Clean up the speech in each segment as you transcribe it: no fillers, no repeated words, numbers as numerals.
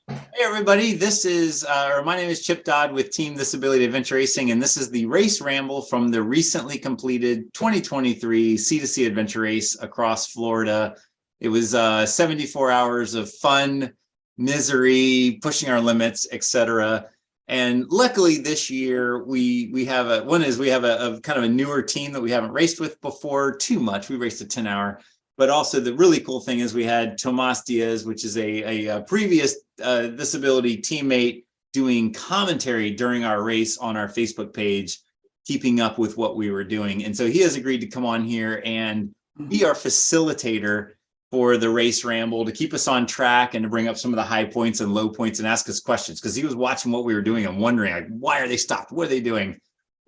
Hey everybody, this is my name is Chip Dodd with Team thisABILITY Adventure Racing, and this is the Race Ramble from the recently completed 2023 C2C Adventure Race across Florida. It was 74 hours of fun, misery, pushing our limits, etc. And luckily this year we have a kind of a newer team that we haven't raced with before too much. We raced a 10-hour. But also the really cool thing is we had Tomas Diaz, which is a previous thisABILITY teammate, doing commentary during our race on our Facebook page, keeping up with what we were doing. And so he has agreed to come on here and be our facilitator for the Race Ramble, to keep us on track and to bring up some of the high points and low points and ask us questions, because he was watching what we were doing and wondering, like, why are they stopped? What are they doing?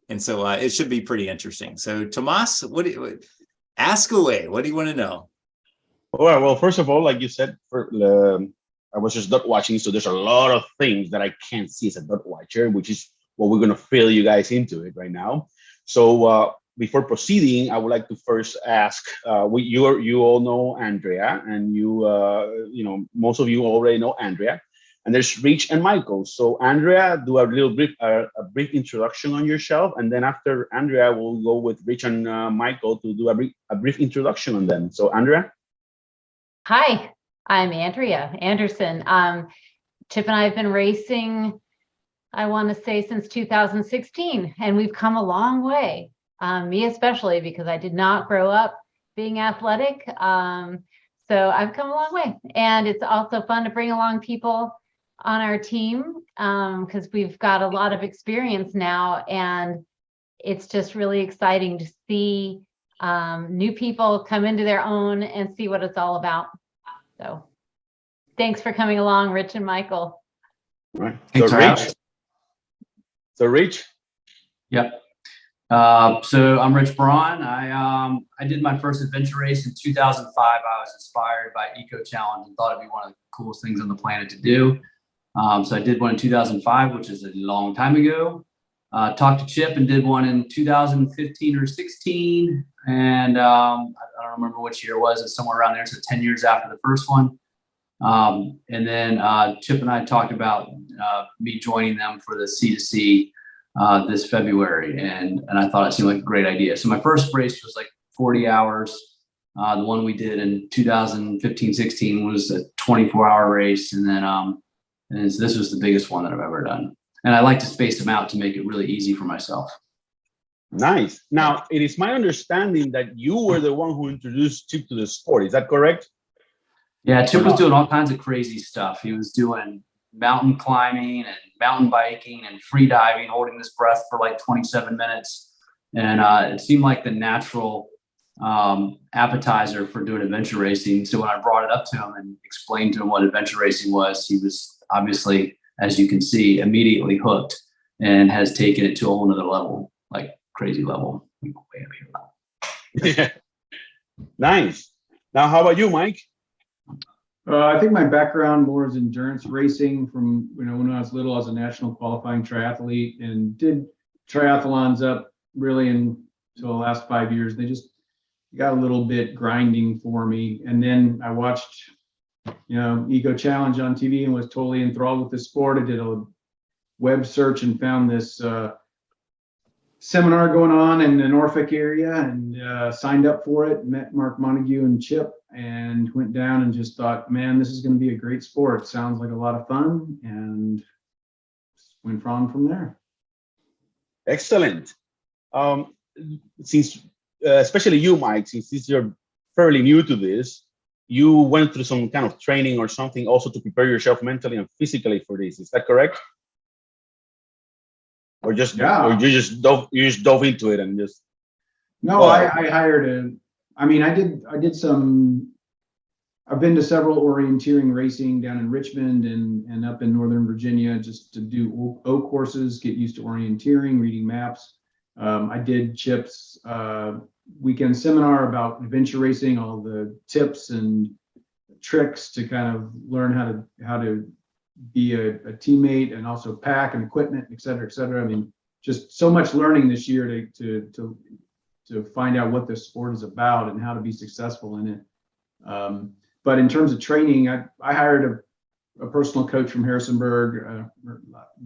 And so it should be pretty interesting. So Tomas, ask away. What do you want to know? All right. Well, first of all, like you said, I was just dot watching, so there's a lot of things that I can't see as a dot watcher, which is what we're going to fill you guys into it right now. So before proceeding, I would like to first ask, you all know Andrea, and most of you already know Andrea. And there's Rich and Michael. So Andrea, do a brief introduction on yourself, and then after Andrea, we'll go with Rich and Michael to do a brief introduction on them. So Andrea. Hi, I'm Andrea Anderson. Chip and I have been racing, I want to say, since 2016, and we've come a long way. Me especially, because I did not grow up being athletic. So I've come a long way, and it's also fun to bring along people on our team, because we've got a lot of experience now, and it's just really exciting to see new people come into their own and see what it's all about. So thanks for coming along, Rich and Michael. All right. So Rich. Yep. So I'm Richard Braun. I did my first adventure race in 2005. I was inspired by Eco Challenge and thought it'd be one of the coolest things on the planet to do. So I did one in 2005, which is a long time ago. Talked to Chip and did one in 2015 or 16. And I don't remember which year it was. It's somewhere around there. So 10 years after the first one. And then Chip and I talked about me joining them for the C2C this February. And I thought it seemed like a great idea. So my first race was like 40 hours. The one we did in 2015-16 was a 24-hour race. And then and so this was the biggest one that I've ever done. And I like to space them out to make it really easy for myself. Nice. Now, it is my understanding that you were the one who introduced Chip to the sport. Is that correct? Yeah, Chip was doing all kinds of crazy stuff. He was doing mountain climbing and mountain biking and free diving, holding his breath for like 27 minutes. And it seemed like the natural appetizer for doing adventure racing. So when I brought it up to him and explained to him what adventure racing was, he was obviously, as you can see, immediately hooked and has taken it to a whole nother level, like crazy level. Yeah. Nice. Now, how about you, Mike? I think my background more is endurance racing. From when I was little, I was a national qualifying triathlete and did triathlons up really until the last 5 years. They just got a little bit grinding for me, and then I watched Eco Challenge on TV and was totally enthralled with the sport. I did a web search and found this seminar going on in the Norfolk area and signed up for it. Met Mark Montague and Chip and went down and just thought, man, this is going to be a great sport. Sounds like a lot of fun, and went on from there. Excellent. Since especially you, Mike, since you're fairly new to this, you went through some kind of training or something also to prepare yourself mentally and physically for this. Is that correct? Or you just dove into it and just. No, I hired I did some. I've been to several orienteering racing down in Richmond and up in Northern Virginia just to do O courses, get used to orienteering, reading maps. I did Chip's weekend seminar about adventure racing, all the tips and tricks to kind of learn how to be a teammate and also pack and equipment, et cetera, et cetera. I mean, just so much learning this year to find out what this sport is about and how to be successful in it. But in terms of training, I hired a personal coach from Harrisonburg,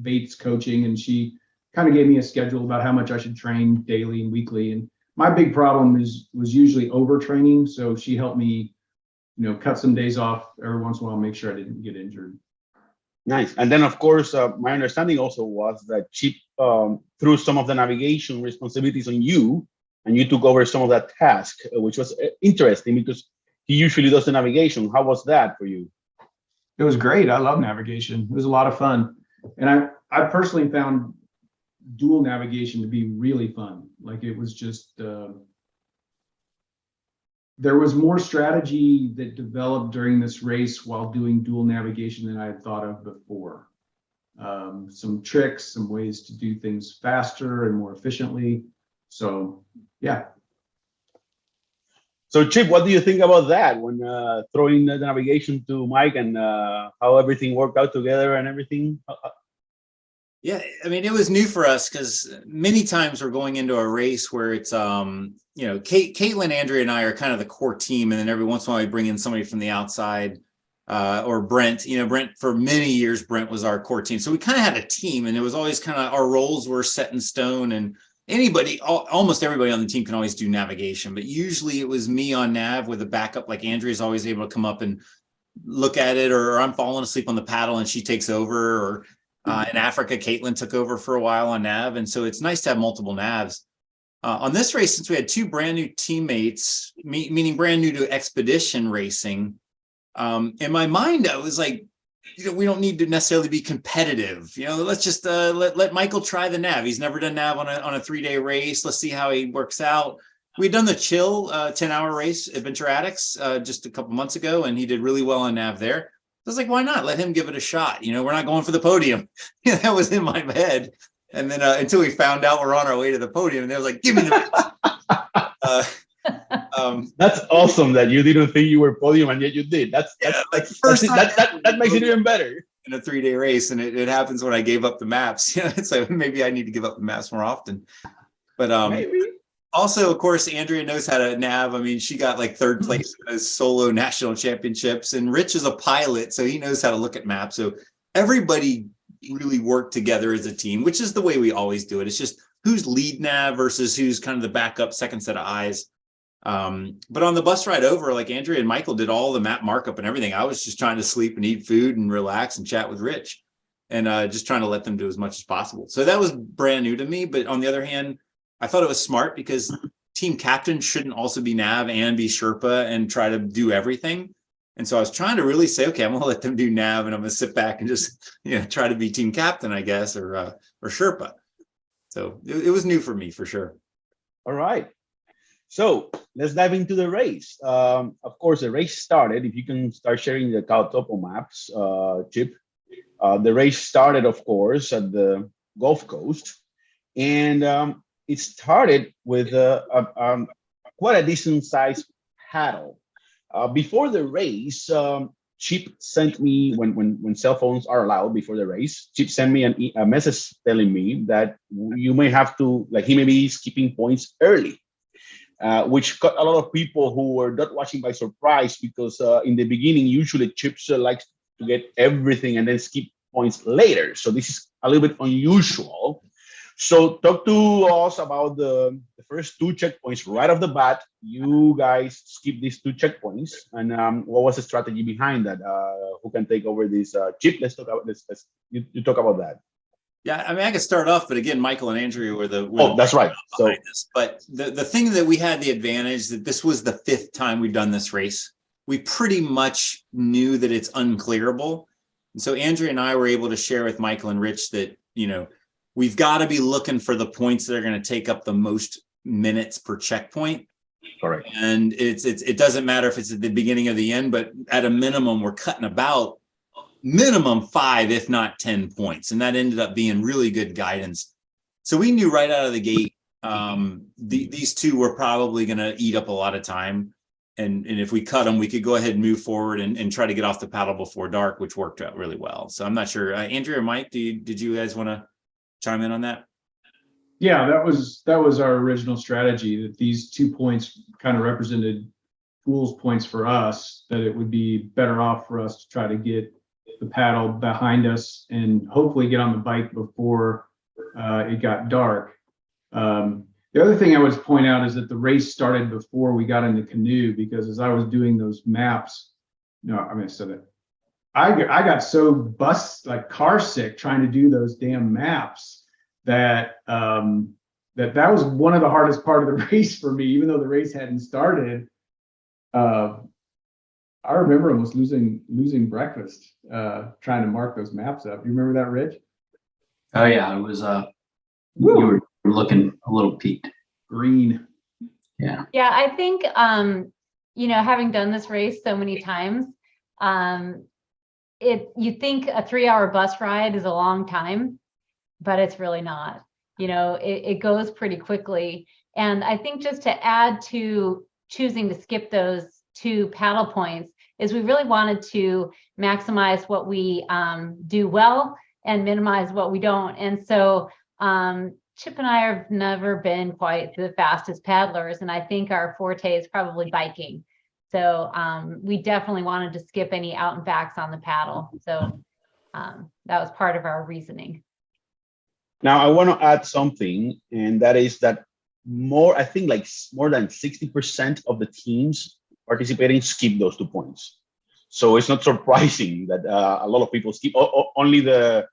Bates Coaching, and she kind of gave me a schedule about how much I should train daily and weekly. And my big problem was usually overtraining. So she helped me, cut some days off every once in a while, make sure I didn't get injured. Nice. And then, of course, my understanding also was that Chip threw some of the navigation responsibilities on you, and you took over some of that task, which was interesting because he usually does the navigation. How was that for you? It was great. I love navigation. It was a lot of fun. And I personally found dual navigation to be really fun. Like, it was just, there was more strategy that developed during this race while doing dual navigation than I had thought of before. Some tricks, some ways to do things faster and more efficiently. So, yeah. So, Chip, what do you think about that when throwing the navigation to Mike and how everything worked out together and everything? Yeah, I mean, it was new for us because many times we're going into a race where it's, Caitlin, Andrea, and I are kind of the core team. And then every once in a while we bring in somebody from the outside or Brent. Brent, for many years, Brent was our core team. So we kind of had a team, and it was always kind of, our roles were set in stone, and almost everybody on the team can always do navigation. But usually it was me on nav with a backup, like Andrea's always able to come up and look at it, or I'm falling asleep on the paddle and she takes over, or in Africa, Caitlin took over for a while on nav. And so it's nice to have multiple navs. On this race, since we had two brand new teammates, meaning brand new to expedition racing, in my mind, I was like, we don't need to necessarily be competitive. Let's just let Michael try the nav. He's never done nav on a 3-day race. Let's see how he works out. We'd done the chill 10-hour race, Adventure Addicts, just a couple months ago, and he did really well on nav there. I was like, why not? Let him give it a shot. We're not going for the podium. That was in my head. And then until we found out we're on our way to the podium, and they was like, give me the That's awesome that you didn't think you were podium and yet you did. That makes it even better. In a 3-day race, and it happens when I gave up the maps. So maybe I need to give up the maps more often. But Maybe. Also, of course, Andrea knows how to nav. I mean, she got like 3rd place in those solo national championships, and Rich is a pilot, so he knows how to look at maps. So everybody really worked together as a team, which is the way we always do it. It's just who's lead nav versus who's kind of the backup second set of eyes. But on the bus ride over, like Andrea and Michael did all the map markup and everything. I was just trying to sleep and eat food and relax and chat with Rich, and just trying to let them do as much as possible. So that was brand new to me. But on the other hand, I thought it was smart because team captain shouldn't also be nav and be Sherpa and try to do everything. And so I was trying to really say, okay, I'm going to let them do nav, and I'm going to sit back and just, try to be team captain, I guess, or Sherpa. So it was new for me for sure. All right. So let's dive into the race. Of course, the race started. If you can start sharing the topo maps, Chip. The race started, of course, at the Gulf Coast, and it started with quite a decent sized paddle. Before the race, Chip sent me, when cell phones are allowed before the race, Chip sent me a message telling me that you may have to, he may be skipping points early, which caught a lot of people who were not watching by surprise, because in the beginning, usually Chip likes to get everything and then skip points later. So this is a little bit unusual. So talk to us about the first 2 checkpoints right off the bat. You guys skipped these 2 checkpoints, and what was the strategy behind that? Who can take over this? Chip, let's talk about this. You talk about that. Yeah, I mean, I could start off, but again, Michael and Andrea were the that's right. So this. But the thing that we had the advantage that this was the 5th time we've done this race. We pretty much knew that it's unclearable. And so Andrea and I were able to share with Michael and Rich that, we've got to be looking for the points that are going to take up the most minutes per checkpoint. Correct. And it doesn't matter if it's at the beginning or the end, but at a minimum, we're cutting about minimum 5, if not 10 points. And that ended up being really good guidance. So we knew right out of the gate, these 2 were probably going to eat up a lot of time. And if we cut them, we could go ahead and move forward and try to get off the paddle before dark, which worked out really well. So I'm not sure. Andrea or Mike, did you guys want to chime in on that? Yeah, that was our original strategy, that these 2 points kind of represented fool's points for us, that it would be better off for us to try to get the paddle behind us and hopefully get on the bike before it got dark. The other thing I would point out is that the race started before we got in the canoe, because as I was doing those maps, I said it. I got so car sick trying to do those damn maps that that was one of the hardest part of the race for me, even though the race hadn't started. I remember almost losing breakfast trying to mark those maps up. You remember that, Rich? Oh yeah, it was you were looking a little peaked. Green. Yeah. Yeah, I think having done this race so many times, you think a 3-hour bus ride is a long time, but it's really not. It goes pretty quickly. And I think just to add to choosing to skip those 2 paddle points is we really wanted to maximize what we do well and minimize what we don't. And so Chip and I have never been quite the fastest paddlers, and I think our forte is probably biking. So we definitely wanted to skip any out and backs on the paddle. So that was part of our reasoning. Now I want to add something, and that is that I think more than 60% of the teams participating skip those 2 points. So it's not surprising that a lot of people skip. Only the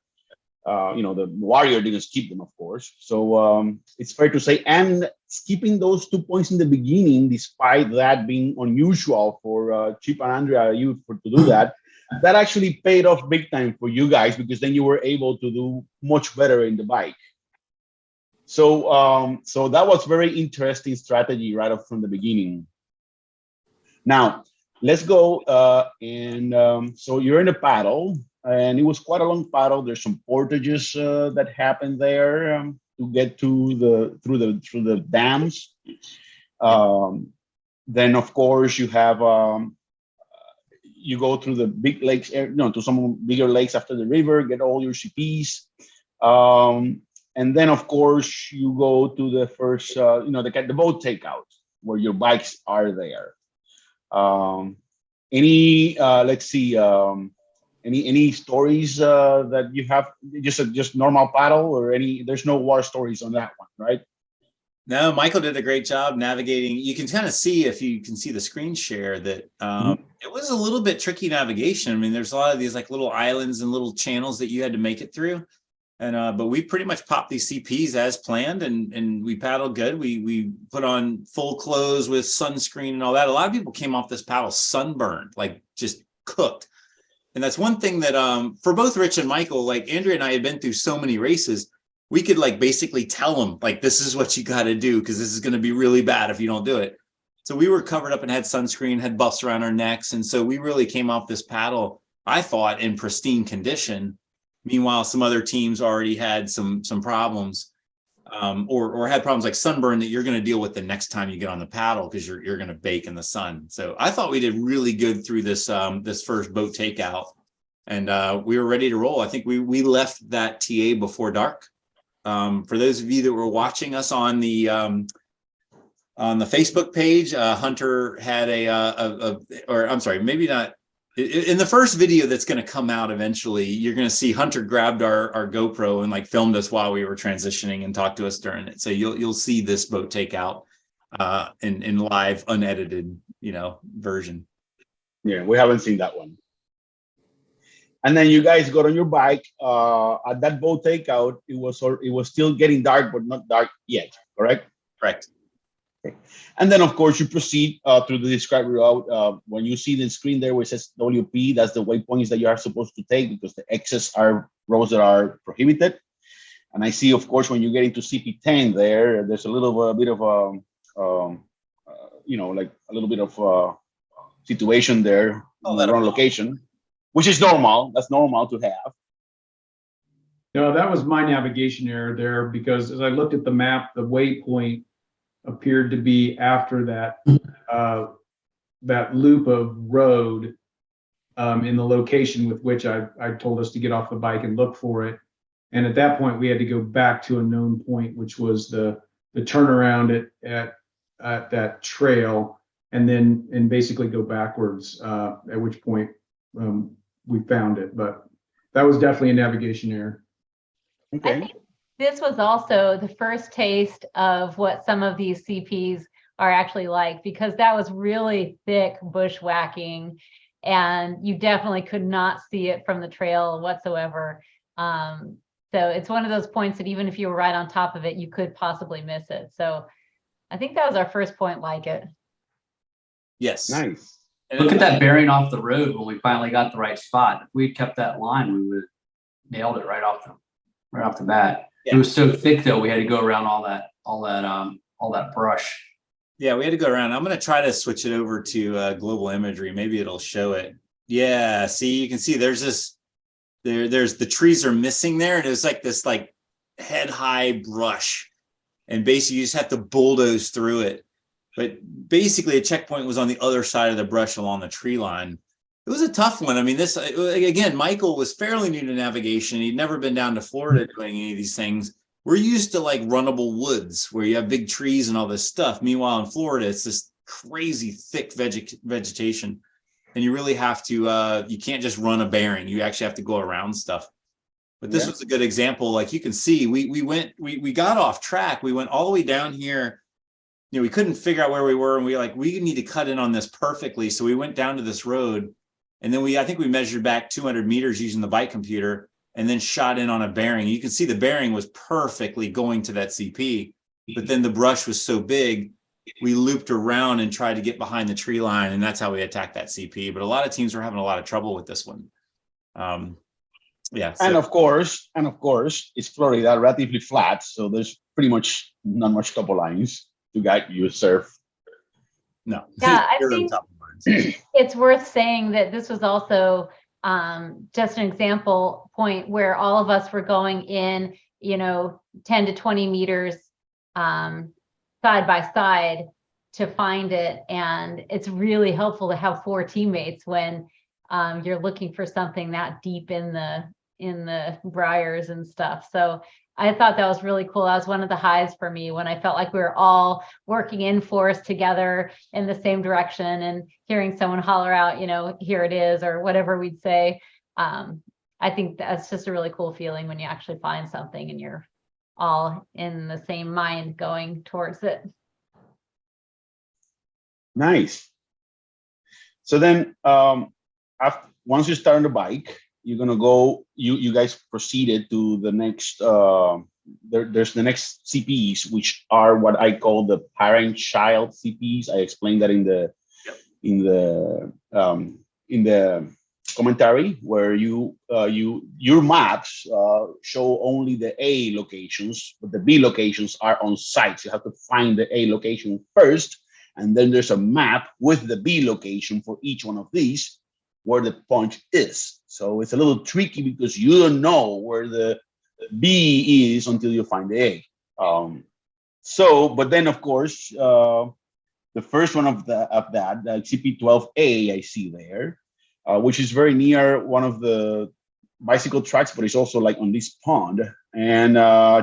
the warrior didn't skip them, of course. So it's fair to say, and skipping those 2 points in the beginning, despite that being unusual for Chip and Andrea to do that, that actually paid off big time for you guys, because then you were able to do much better in the bike. So so that was very interesting strategy right up from the beginning. Now let's go so you're in a paddle, and it was quite a long paddle. There's some portages that happened there to get to through the dams. Then of course you have you go through the big lakes, to some bigger lakes after the river, get all your CPs. And then of course you go to the first, the boat takeout where your bikes are there. Let's see, any stories that you have, just normal paddle, or there's no war stories on that one, right? No, Michael did a great job navigating. You can kind of see, if you can see the screen share, that it was a little bit tricky navigation. I mean, there's a lot of these little islands and little channels that you had to make it through. And but we pretty much popped these CPs as planned, and we paddled good. We put on full clothes with sunscreen and all that. A lot of people came off this paddle sunburned, just cooked. And that's one thing that for both Rich and Michael, Andrea and I had been through so many races, we could basically tell them this is what you got to do, because this is going to be really bad if you don't do it. So we were covered up and had sunscreen, had buffs around our necks, and so we really came off this paddle, I thought, in pristine condition. Meanwhile, some other teams already had some problems, or had problems like sunburn that you're going to deal with the next time you get on the paddle, because you're going to bake in the sun. So I thought we did really good through this this first boat takeout, and we were ready to roll. I think we left that TA before dark. For those of you that were watching us on the Facebook page, Hunter had or I'm sorry, maybe not. In the first video that's going to come out eventually, you're going to see Hunter grabbed our GoPro and filmed us while we were transitioning and talked to us during it. So you'll see this boat takeout in live, unedited, version. Yeah, we haven't seen that one. And then you guys got on your bike at that boat takeout. It was still getting dark, but not dark yet. Correct? Correct. And then, of course, you proceed through the described route. When you see the screen there where it says WP, that's the waypoints that you are supposed to take, because the X's are roads that are prohibited. And I see, of course, when you get into CP10 there's a little bit of a little bit of situation there in the wrong location, which is normal. That's normal to have. No, that was my navigation error there, because as I looked at the map, the waypoint appeared to be after that that loop of road in the location with which I told us to get off the bike and look for it. And at that point, we had to go back to a known point, which was the turnaround at that trail, and basically go backwards. At which point we found it, but that was definitely a navigation error. I Okay. think this was also the first taste of what some of these CPs are actually like, because that was really thick bushwhacking and you definitely could not see it from the trail whatsoever. So it's one of those points that even if you were right on top of it, you could possibly miss it. So I think that was our first point like it. Yes. Nice. And Look at that bearing off the road when we finally got the right spot. If we kept that line, we would have nailed it right off the bat. Yeah. It was so thick though, we had to go around all that brush. Yeah, we had to go around. I'm going to try to switch it over to global imagery. Maybe it'll show it. Yeah, see, you can see there's the trees are missing there, and it was like this like head high brush, and basically you just have to bulldoze through it. But basically a checkpoint was on the other side of the brush along the tree line. It was a tough one. I mean, this again, Michael was fairly new to navigation. He'd never been down to Florida doing any of these things. We're used to like runnable woods where you have big trees and all this stuff. Meanwhile, in Florida, it's this crazy thick vegetation. And you really have to, you can't just run a bearing. You actually have to go around stuff. But this was a good example. Like you can see, we got off track. We went all the way down here. You know, we couldn't figure out where we were. And we need to cut in on this perfectly. So we went down to this road. And then I think we measured back 200 meters using the bike computer, and then shot in on a bearing. You can see the bearing was perfectly going to that CP, but then the brush was so big, we looped around and tried to get behind the tree line, and that's how we attacked that CP. But a lot of teams were having a lot of trouble with this one. Yeah. And of course, it's Florida, relatively flat, so there's pretty much not much topo lines to guide you surf. No. Yeah, I You're on think top of mine. it's worth saying that this was also just an example point where all of us were going in, 10 to 20 meters side by side to find it. And it's really helpful to have 4 teammates when you're looking for something that deep in the briars and stuff. So I thought that was really cool. That was one of the highs for me when I felt like we were all working in force together in the same direction, and hearing someone holler out, here it is, or whatever we'd say. I think that's just a really cool feeling when you actually find something and you're all in the same mind going towards it. Nice. So then once you start on the bike, you're gonna go. You guys proceeded to the next. There's the next CPs, which are what I call the parent-child CPs. I explained that in the commentary, where your maps show only the A locations, but the B locations are on site. So you have to find the A location first, and then there's a map with the B location for each one of these, where the point is. So it's a little tricky because you don't know where the B is until you find the A. But then of course, the first one of that, the CP12A I see there, which is very near one of the bicycle tracks, but it's also like on this pond. And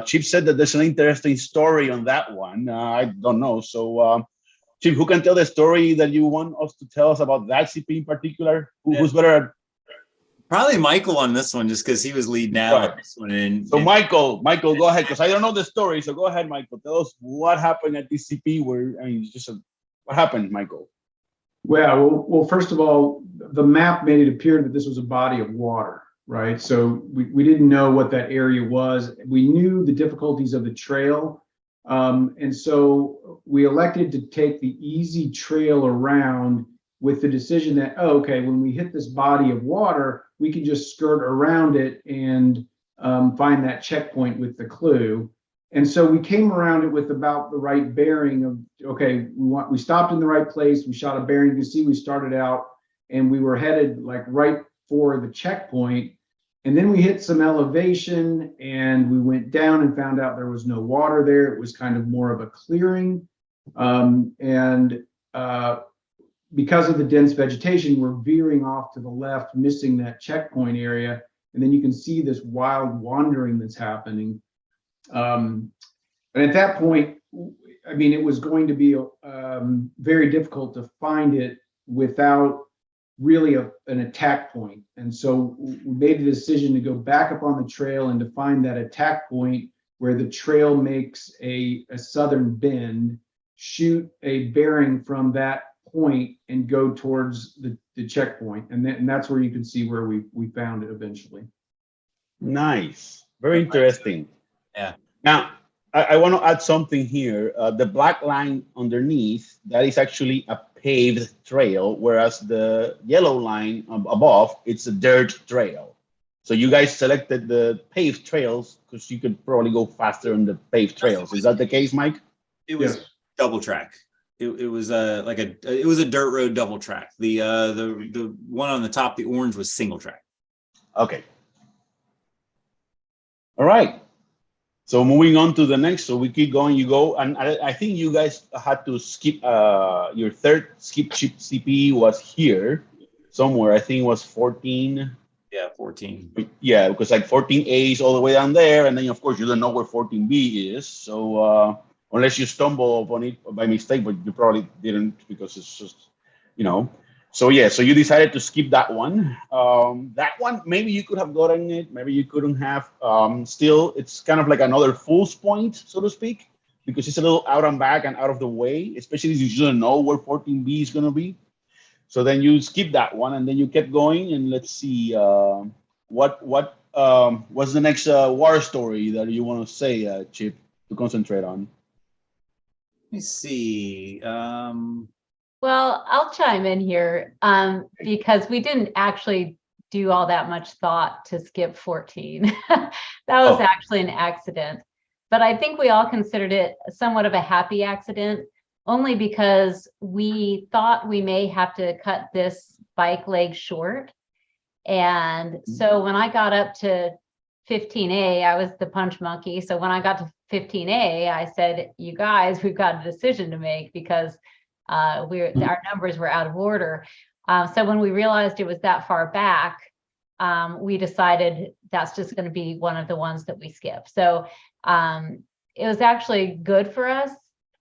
Chip said that there's an interesting story on that one. I don't know. So Chip, who can tell the story that you want us to tell us about that CP in particular? Who's better at? Probably Michael on this one, just because he was lead now on this one. So Michael, go ahead, because I don't know the story. So go ahead, Michael. Tell us what happened at this CP. What happened, Michael? Well, first of all, the map made it appear that this was a body of water, right? So we didn't know what that area was. We knew the difficulties of the trail. And so we elected to take the easy trail around with the decision that, when we hit this body of water, we can just skirt around it and find that checkpoint with the clue. And so we came around it with about the right bearing of, we stopped in the right place. We shot a bearing. You can see we started out and we were headed like right for the checkpoint. And then we hit some elevation and we went down and found out there was no water there. It was kind of more of a clearing. Because of the dense vegetation, we're veering off to the left, missing that checkpoint area. And then you can see this wild wandering that's happening. And at that point, it was going to be very difficult to find it without really an attack point. And so we made the decision to go back up on the trail and to find that attack point where the trail makes a southern bend, shoot a bearing from that point and go towards the checkpoint. And that's where you can see where we found it eventually. Nice. Very interesting. Yeah. Now, I want to add something here. The black line underneath, that is actually a paved trail, whereas the yellow line above, it's a dirt trail. So you guys selected the paved trails because you could probably go faster on the paved trails. Is that the case, Mike? It was double track. It was it was a dirt road double track. The one on the top, the orange, was single track. Okay. All right. So moving on to the next, so we keep going, you go, and I think you guys had to skip, your third skip chip CP was here somewhere. I think it was 14. Yeah, 14. Yeah, because like 14A is all the way down there, and then of course you don't know where 14B is. So unless you stumble upon it by mistake, but you probably didn't because it's just, you know. So yeah, so you decided to skip that one. That one, maybe you could have gotten it, maybe you couldn't have. Still, it's kind of like another fool's point, so to speak, because it's a little out and back and out of the way, especially if you don't know where 14B is going to be. So then you skip that one, and then you kept going, and let's see, what's the next war story that you want to say, Chip, to concentrate on? Let me see. Well, I'll chime in here because we didn't actually do all that much thought to skip 14. That was actually an accident. But I think we all considered it somewhat of a happy accident, only because we thought we may have to cut this bike leg short. And so when I got up to 15A, I was the punch monkey. So when I got to 15A, I said, you guys, we've got a decision to make because our numbers were out of order. So when we realized it was that far back, we decided that's just going to be one of the ones that we skip. So it was actually good for us,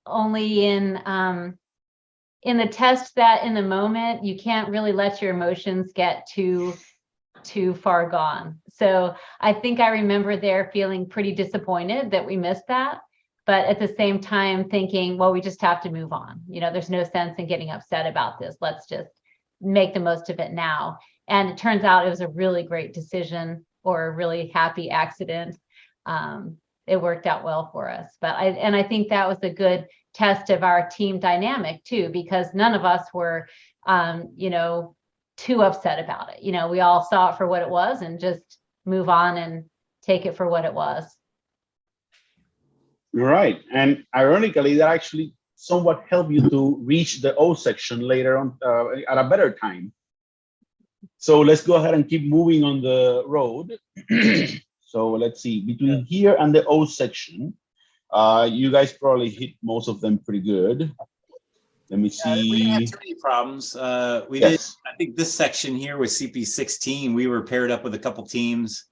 only in the test that in the moment, you can't really let your emotions get too far gone. So I think I remember there feeling pretty disappointed that we missed that. But at the same time thinking, well, we just have to move on. You know, there's no sense in getting upset about this. Let's just make the most of it now. And it turns out it was a really great decision or a really happy accident. It worked out well for us. But I think that was a good test of our team dynamic too, because none of us were, you know, too upset about it. You know, we all saw it for what it was and just move on and take it for what it was. Right. And ironically, that actually somewhat helped you to reach the O section later on at a better time. So let's go ahead and keep moving on the road. So let's see, between here and the O section, you guys probably hit most of them pretty good. Let me see. We didn't have too many problems. We did, I think this section here with CP16, we were paired up with a couple teams.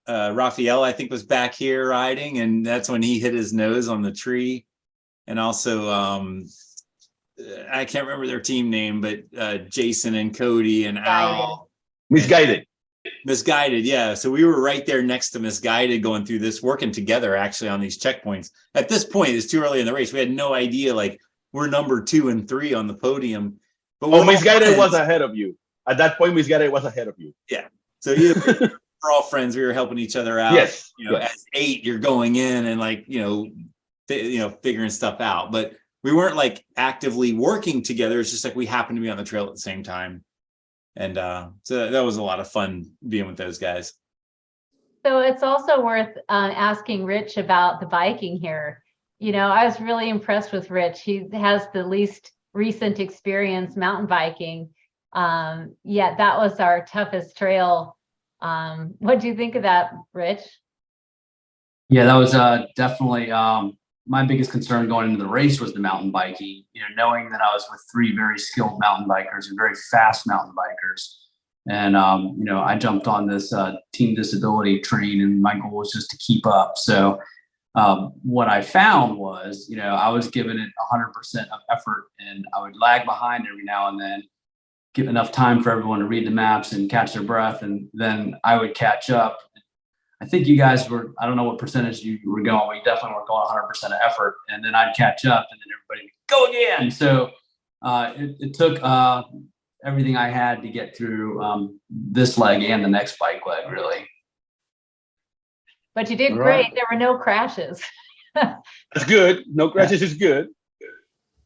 Raphael, I think, was back here riding, and that's when he hit his nose on the tree. And also, I can't remember their team name, but Jason and Cody and Al. Misguided. Misguided, yeah. So we were right there next to Misguided going through this, working together actually on these checkpoints. At this point, it's too early in the race. We had no idea, like, we're number 2 and 3 on the podium. But Misguided was ahead of you. At that point, Misguided was ahead of you. Yeah. So we're all friends. We were helping each other out. Yes. You know, as 8, you're going in and like, figuring stuff out. But we weren't like actively working together. It's just like we happened to be on the trail at the same time. And so that was a lot of fun being with those guys. So it's also worth asking Rich about the biking here. You know, I was really impressed with Rich. He has the least recent experience mountain biking. Yet that was our toughest trail. What do you think of that, Rich? Yeah, that was definitely my biggest concern going into the race was the mountain biking, you know, knowing that I was with 3 very skilled mountain bikers and very fast mountain bikers. And, I jumped on this team disability train, and my goal was just to keep up. So What I found was, I was giving it 100% of effort, and I would lag behind every now and then, give enough time for everyone to read the maps and catch their breath, and then I would catch up. I think you guys were, I don't know what percentage you were going, but you definitely were going 100% of effort, and then I'd catch up, and then everybody would go again. So it took everything I had to get through this leg and the next bike leg, really. But you did All great. right. There were no crashes. That's good. No crashes is good.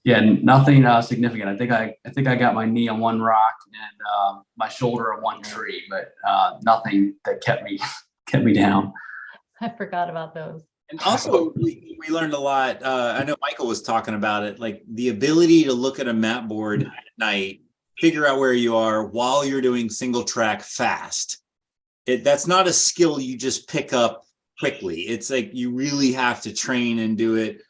Yeah, nothing significant. I think I got my knee on one rock and my shoulder on one tree, but nothing that kept me down. I forgot about those. And also, we learned a lot. I know Michael was talking about it, like the ability to look at a map board at night, figure out where you are while you're doing single track fast. That's not a skill you just pick up quickly. It's like you really have to train and do it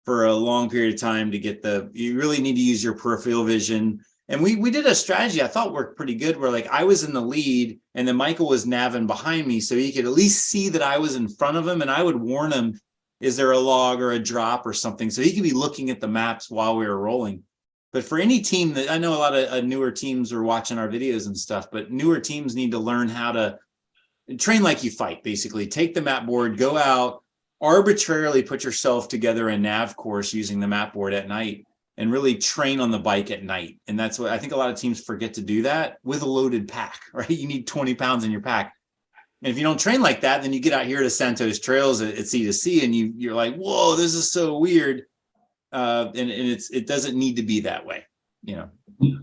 for a long period of time to get you really need to use your peripheral vision. And we did a strategy I thought worked pretty good, where like I was in the lead and then Michael was navving behind me, so he could at least see that I was in front of him, and I would warn him, is there a log or a drop or something? So he could be looking at the maps while we were rolling. But for any team that, I know a lot of newer teams are watching our videos and stuff, but newer teams need to learn how to train like you fight, basically. Take the map board, go out, arbitrarily put yourself together a nav course using the map board at night, and really train on the bike at night. And that's what I think a lot of teams forget to do, that with a loaded pack, right? You need 20 pounds in your pack. And if you don't train like that, then you get out here to Santos Trails at C2C and you're like, whoa, this is so weird. And it doesn't need to be that way,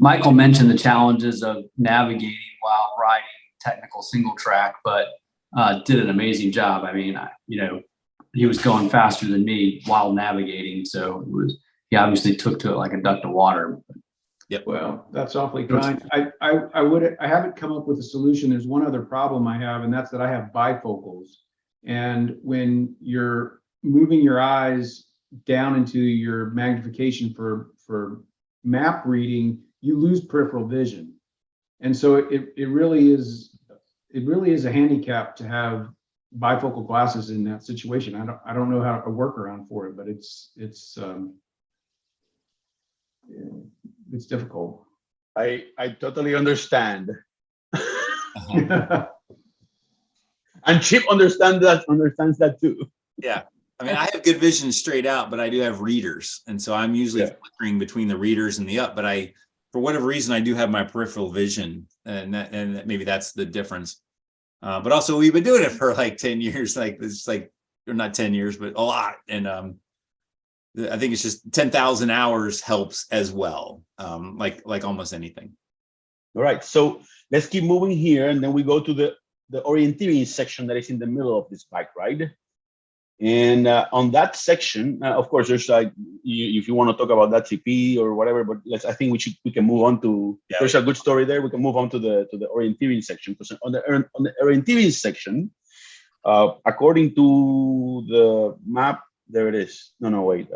Michael mentioned the challenges of navigating while riding technical single track, but did an amazing job. I mean, he was going faster than me while navigating, so he obviously took to it like a duck to water. Yep. Well, that's awfully kind. I haven't come up with a solution. There's one other problem I have, and that's that I have bifocals. And when you're moving your eyes down into your magnification for map reading, you lose peripheral vision. And so it really is a handicap to have bifocal glasses in that situation. I don't know how to work around for it, but it's difficult. I totally understand. And Chip understands that too. Yeah. I mean, I have good vision straight out, but I do have readers. And so I'm usually flickering between the readers and the up, but for whatever reason, I do have my peripheral vision, and maybe that's the difference. But also we've been doing it for like 10 years, or not 10 years, but a lot. And I think it's just 10,000 hours helps as well. Like almost anything. All right. So let's keep moving here. And then we go to the orienteering section that is in the middle of this bike ride. And on that section, of course, there's if you want to talk about that CP or whatever, but I think we can move on to. Yeah. There's a good story there. We can move on to the orienteering section, because on the orienteering section, according to the map, there it is. No, wait.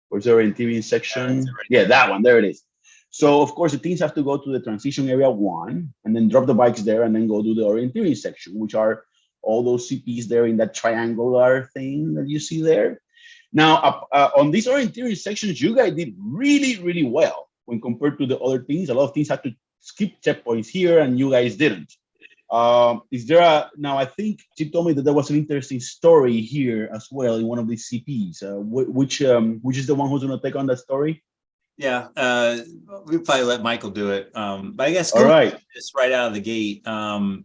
Where's the orienteering section? Yeah, that one. There it is. So of course, the teams have to go to the transition area 1 and then drop the bikes there and then go do the orienteering section, which are all those CPs there in that triangular thing that you see there. Now, on these orienteering sections, you guys did really, really well when compared to the other teams. A lot of teams had to skip checkpoints here, and you guys didn't. Is there now I think Chip told me that there was an interesting story here as well in one of these CPs. Which is the one who's going to take on that story? Yeah, we'll probably let Michael do it. But I guess all right, just right out of the gate. I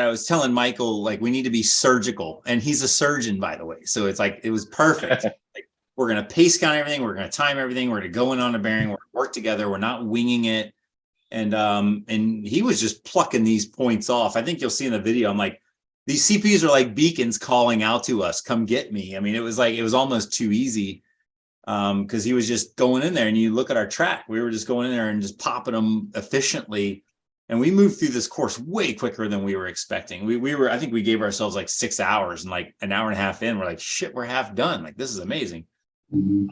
was telling Michael, like, we need to be surgical, and he's a surgeon, by the way. So it's like, it was perfect. Like, we're going to pace count everything. We're going to time everything. We're going to go in on a bearing. We're going to work together. We're not winging it. And he was just plucking these points off. I think you'll see in the video, I'm like, these CPs are like beacons calling out to us, come get me. I mean, it was almost too easy. Because he was just going in there, and you look at our track, we were just going in there and just popping them efficiently. And we moved through this course way quicker than we were expecting. I think we gave ourselves like 6 hours, and like an hour and a half in, we're like, shit, we're half done. Like, this is amazing. Mm-hmm.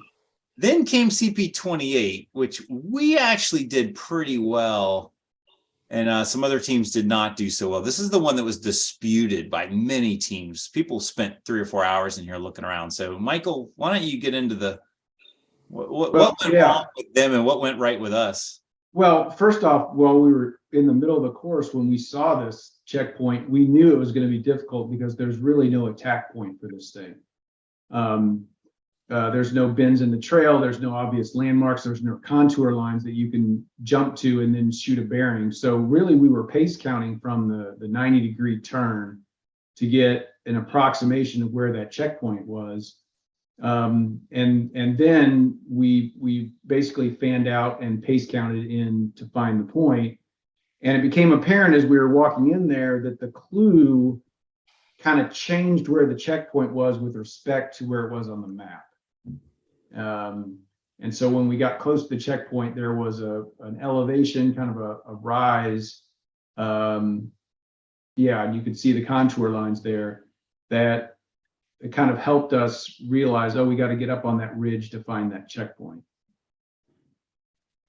Then came CP 28, which we actually did pretty well. And some other teams did not do so well. This is the one that was disputed by many teams. People spent 3 or 4 hours in here looking around. So, Michael, why don't you get into the what went wrong with them and what went right with us? Well, first off, while we were in the middle of the course, when we saw this checkpoint, we knew it was going to be difficult because there's really no attack point for this thing. There's no bends in the trail. There's no obvious landmarks. There's no contour lines that you can jump to and then shoot a bearing. So really, we were pace counting from the 90-degree turn to get an approximation of where that checkpoint was. And then we basically fanned out and pace counted in to find the point. And it became apparent as we were walking in there that the clue kind of changed where the checkpoint was with respect to where it was on the map. And so when we got close to the checkpoint, there was an elevation, kind of a rise. And you could see the contour lines there that it kind of helped us realize, oh, we got to get up on that ridge to find that checkpoint.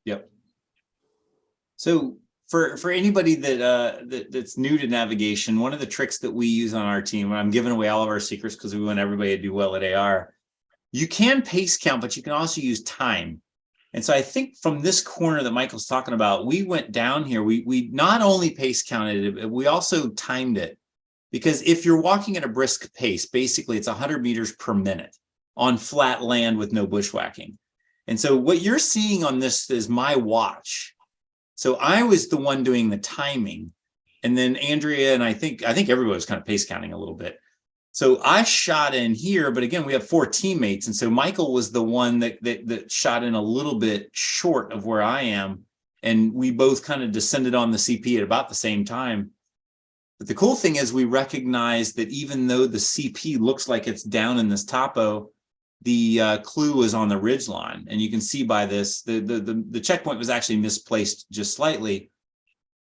Yep. So for anybody that's new to navigation, one of the tricks that we use on our team, I'm giving away all of our secrets because we want everybody to do well at AR. You can pace count, but you can also use time. And so I think from this corner that Michael's talking about, we went down here. We not only pace counted it, we also timed it. Because if you're walking at a brisk pace, basically it's 100 meters per minute on flat land with no bushwhacking. And so what you're seeing on this is my watch. So I was the one doing the timing. And then Andrea and I think everybody was kind of pace counting a little bit. So I shot in here, but again, we have 4 teammates. And so Michael was the one that shot in a little bit short of where I am. And we both kind of descended on the CP at about the same time. But the cool thing is we recognize that even though the CP looks like it's down in this topo, the clue is on the ridge line. And you can see by this, the checkpoint was actually misplaced just slightly.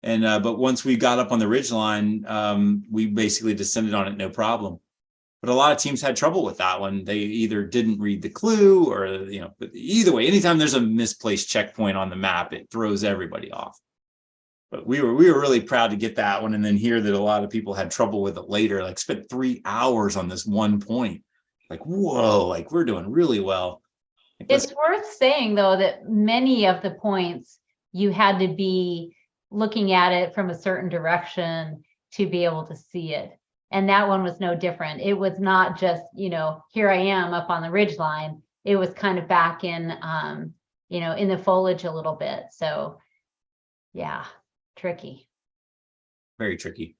And but once we got up on the ridge line, we basically descended on it, no problem. But a lot of teams had trouble with that one. They either didn't read the clue or, but either way, anytime there's a misplaced checkpoint on the map, it throws everybody off. But we were really proud to get that one and then hear that a lot of people had trouble with it later, like spent 3 hours on this one point. Like, whoa, like we're doing really well. Like, it's worth saying, though, that many of the points you had to be looking at it from a certain direction to be able to see it. And that one was no different. It was not just, here I am up on the ridge line. It was kind of back in, in the foliage a little bit. So, yeah. Tricky. Very tricky.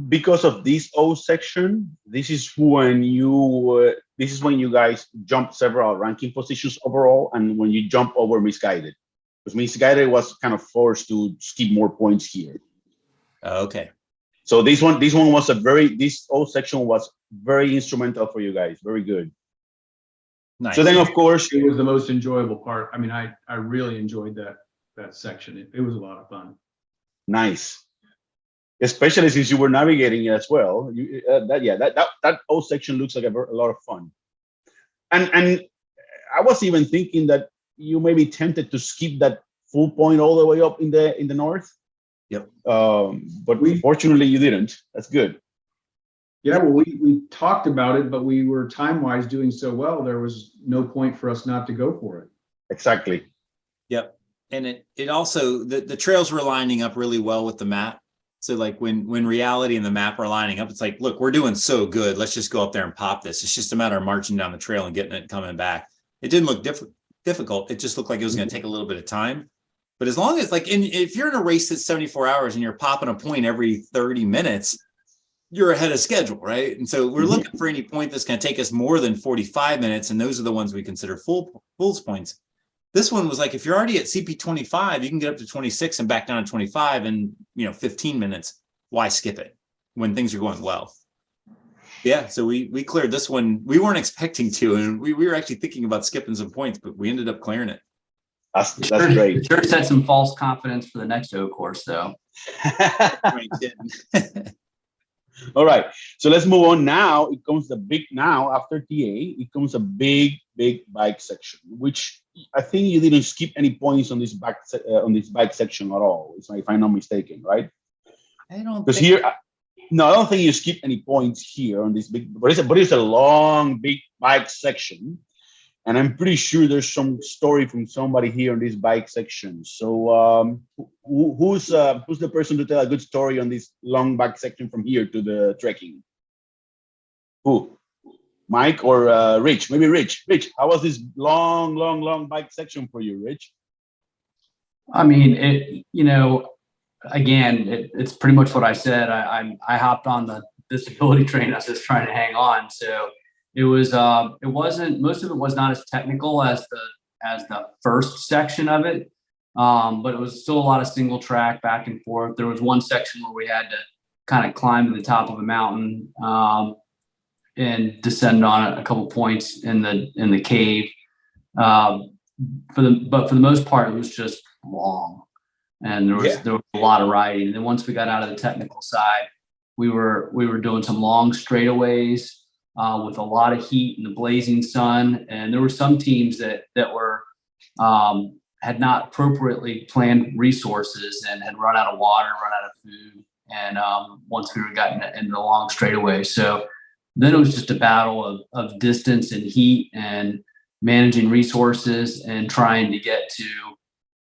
Because of this O section, this is when you guys jump several ranking positions overall, and when you jump over misguided, because misguided was kind of forced to skip more points here. Okay. So this one was this O section was very instrumental for you guys. Very good. Nice. So then, of course, it was the most enjoyable part. I mean, I really enjoyed that section. It was a lot of fun. Nice, especially since you were navigating it as well. That whole section looks like a lot of fun. And I was even thinking that you may be tempted to skip that full point all the way up in the north. Yep. But fortunately you didn't. That's good. Yeah, well, we talked about it, but we were time-wise doing so well, there was no point for us not to go for it. Exactly. Yep. And it also, the trails were lining up really well with the map. So like when reality and the map are lining up, it's like, look, we're doing so good. Let's just go up there and pop this. It's just a matter of marching down the trail and getting it and coming back. It didn't look difficult. It just looked like it was going to take a little bit of time. But as long as if you're in a race that's 74 hours and you're popping a point every 30 minutes, you're ahead of schedule, right? And so we're looking for any point that's going to take us more than 45 minutes. And those are the ones we consider fulls points. This one was like, if you're already at CP 25, you can get up to 26 and back down to 25 in 15 minutes. Why skip it when things are going well? Yeah, so we cleared this one. We weren't expecting to, and we were actually thinking about skipping some points, but we ended up clearing it. That's great. It sure set some false confidence for the next O course, though. All right, so let's move on now. It comes the big now after TA. It comes a big big bike section, which I think you didn't skip any points on this bike section at all, if I'm not mistaken, right? I don't Because think. here, no, I don't think you skip any points here on this big, but it's a long, big bike section. And I'm pretty sure there's some story from somebody here on this bike section. So who's the person to tell a good story on this long bike section from here to the trekking? Who? Mike or Rich? Maybe Rich. Rich, how was this long bike section for you, Rich? I mean, again, it's pretty much what I said. I hopped on the disability train. I was just trying to hang on. So it wasn't, most of it was not as technical as the first section of it. But it was still a lot of single track back and forth. There was one section where we had to kind of climb to the top of a mountain, and descend on a couple points in the cave. But for the most part, it was just long, and there was a lot of riding. And then once we got out of the technical side, we were doing some long straightaways with a lot of heat and the blazing sun. And there were some teams that were had not appropriately planned resources and had run out of water, run out of food. And once we were gotten into the long straightaway, so then it was just a battle of distance and heat and managing resources and trying to get to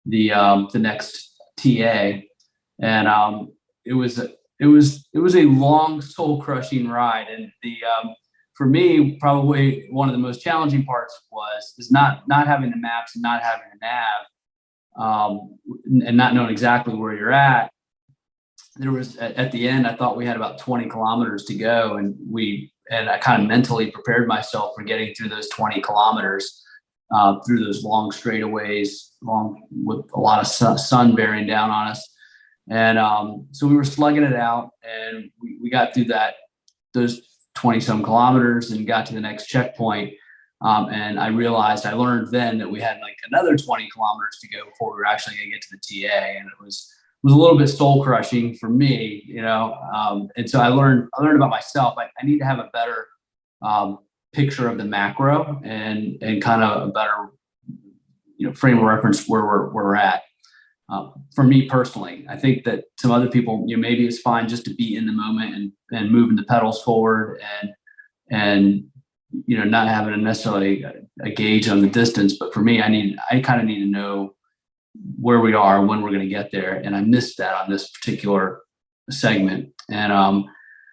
the next TA. And it was a long, soul crushing ride. And for me, probably one of the most challenging parts is not having the maps and not having a nav, and not knowing exactly where you're at. There was at the end, I thought we had about 20 kilometers to go, and I kind of mentally prepared myself for getting through those 20 kilometers through those long straightaways, long with a lot of sun bearing down on us. And so we were slugging it out, and we got through those 20 some kilometers and got to the next checkpoint. And I learned then that we had like another 20 kilometers to go before we were actually going to get to the TA. And it was a little bit soul crushing for me, and so I learned about myself. I need to have a better picture of the macro and kind of a better, frame of reference where we're at. For me personally, I think that some other people, maybe it's fine just to be in the moment and moving the pedals forward and not having necessarily a gauge on the distance. But for me, I kind of need to know where we are, when we're going to get there. And I missed that on this particular segment. And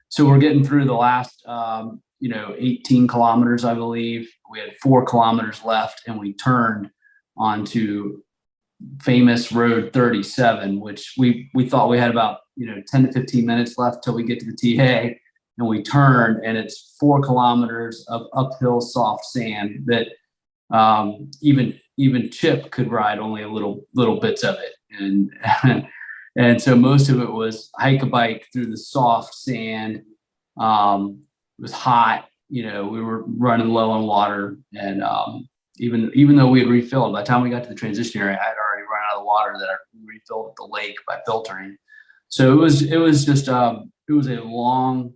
so we're getting through the last, 18 kilometers, I believe. We had 4 kilometers left, and we turned onto famous road 37, which we thought we had about 10 to 15 minutes left till we get to the TA. And we turn, and it's 4 kilometers of uphill soft sand that even Chip could ride only a little bits of it. And so most of it was hike a bike through the soft sand. It was hot, we were running low on water. And even though we had refilled, by the time we got to the transition area, I had already run out of the water that I refilled at the lake by filtering. So it was just it was a long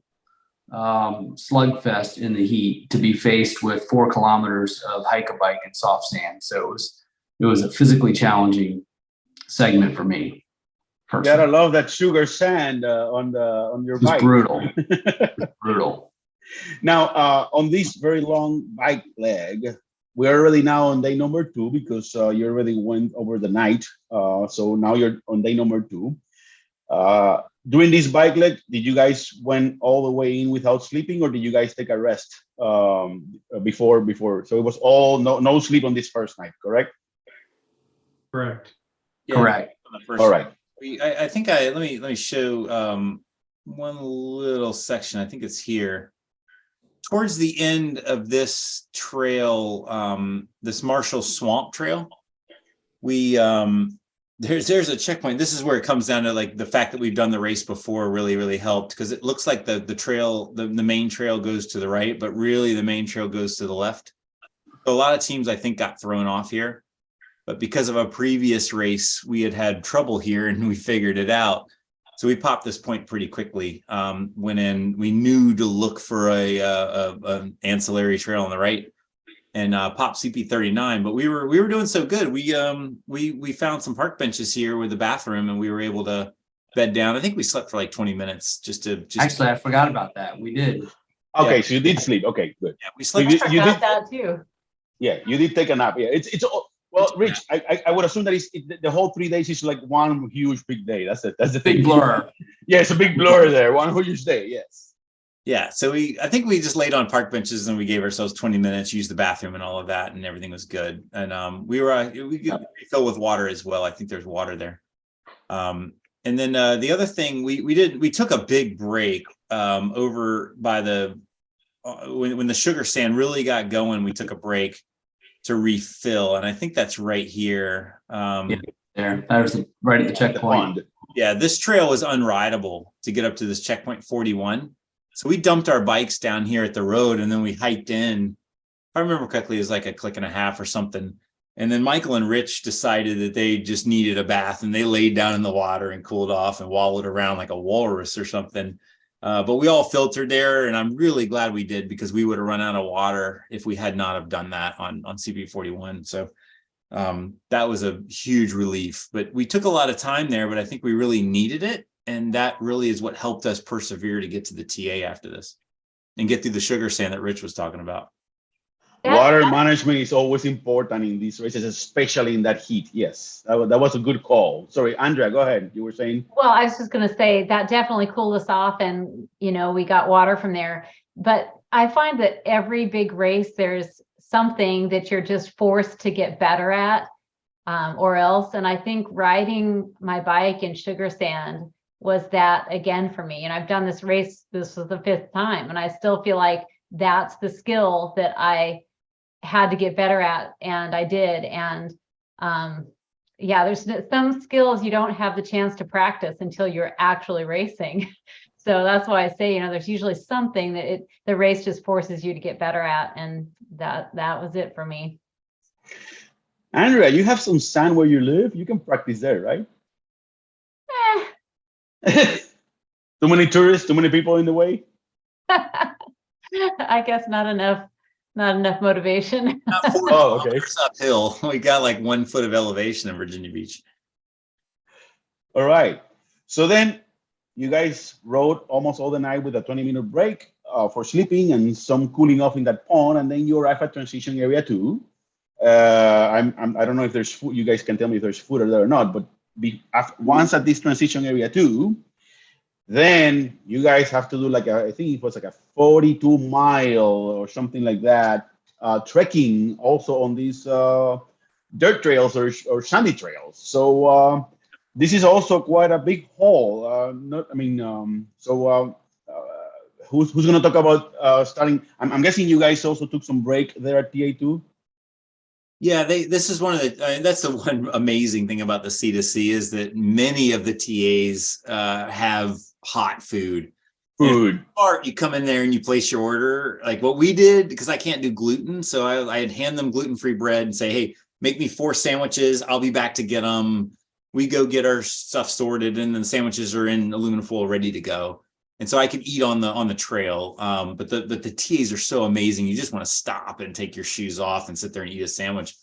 slugfest in the heat to be faced with 4 kilometers of hike a bike and soft sand. So it was a physically challenging segment for me. You gotta love that sugar sand on your bike. Brutal. Brutal. Now, on this very long bike leg, we're already now on day number 2 because you already went over the night. So now you're on day number 2. During this bike leg, did you guys went all the way in without sleeping, or did you guys take a rest before? So it was all no sleep on this first night, correct? Correct. Yeah, Correct. All right. I think let me show one little section. I think it's here. Towards the end of this trail, this Marshall Swamp Trail, we there's a checkpoint. This is where it comes down to like the fact that we've done the race before really helped, because it looks like the trail, the main trail goes to the right, but really the main trail goes to the left. So a lot of teams I think got thrown off here, but because of a previous race, we had trouble here and we figured it out. So we popped this point pretty quickly. Went in, we knew to look for a ancillary trail on the right. and pop CP39. But we were doing so good. We found some park benches here with the bathroom, and we were able to bed down. I think we slept for like 20 minutes Actually, I forgot about that. We did. Okay, Yeah. so you did sleep. Okay, good. Yeah, we So slept. I you forgot did. that too. Yeah, you did take a nap. Yeah, it's well, Rich. I would assume that the whole 3 days is like one huge big day. That's it. That's the Big thing. blur. Yeah, it's a big blur there. One huge day. Yes. Yeah, so I think we just laid on park benches and we gave ourselves 20 minutes, used the bathroom and all of that, and everything was good. And we could refill with water as well. I think there's water there. And then the other thing we took a big break over by the when the sugar sand really got going. We took a break to refill, and I think that's right here. There. That was right at the checkpoint. Pond. Yeah, this trail was unrideable to get up to this checkpoint 41. So we dumped our bikes down here at the road, and then we hiked in. If I remember correctly, it was like a click and a half or something. And then Michael and Rich decided that they just needed a bath, and they laid down in the water and cooled off and wallowed around like a walrus or something. But we all filtered there, and I'm really glad we did, because we would have run out of water if we had not have done that on CP41. So that was a huge relief. But we took a lot of time there, but I think we really needed it. And that really is what helped us persevere to get to the TA after this and get through the sugar sand that Rich was talking about. Water management is always important in these races, especially in that heat. Yes, that was a good call. Sorry, Andrea, go ahead. You were saying? Well, I was just going to say that definitely cooled us off, and we got water from there. But I find that every big race, there's something that you're just forced to get better at, or else. And I think riding my bike in sugar sand was that again for me. And I've done this race, this was the 5th time, and I still feel like that's the skill that I had to get better at, and I did. And yeah, there's some skills you don't have the chance to practice until you're actually racing. So that's why I say, there's usually something that the race just forces you to get better at, and that was it for me. Andrea, you have some sand where you live. You can practice there, right? Too many tourists, too many people in the way. I guess not enough motivation. Oh, okay. It's uphill. We got like 1 foot of elevation in Virginia Beach. All right. So then you guys rode almost all the night with a 20-minute break for sleeping and some cooling off in that pond, and then you arrive at transition area 2. I don't know if there's food. You guys can tell me if there's food there or not, but once at this transition area 2, then you guys have to do I think it was like a 42-mile or something like that, trekking also on these dirt trails or sandy trails. So this is also quite a big haul. Who's going to talk about starting? I'm guessing you guys also took some break there at TA2. Yeah, this is one of the, that's the one amazing thing about the C2C is that many of the TAs have hot food. Or you come in there and you place your order, like what we did, because I can't do gluten. So I'd hand them gluten-free bread and say, hey, make me 4 sandwiches. I'll be back to get them. We go get our stuff sorted, and then the sandwiches are in aluminum foil ready to go. And so I could eat on the trail. But the TAs are so amazing. You just want to stop and take your shoes off and sit there and eat a sandwich.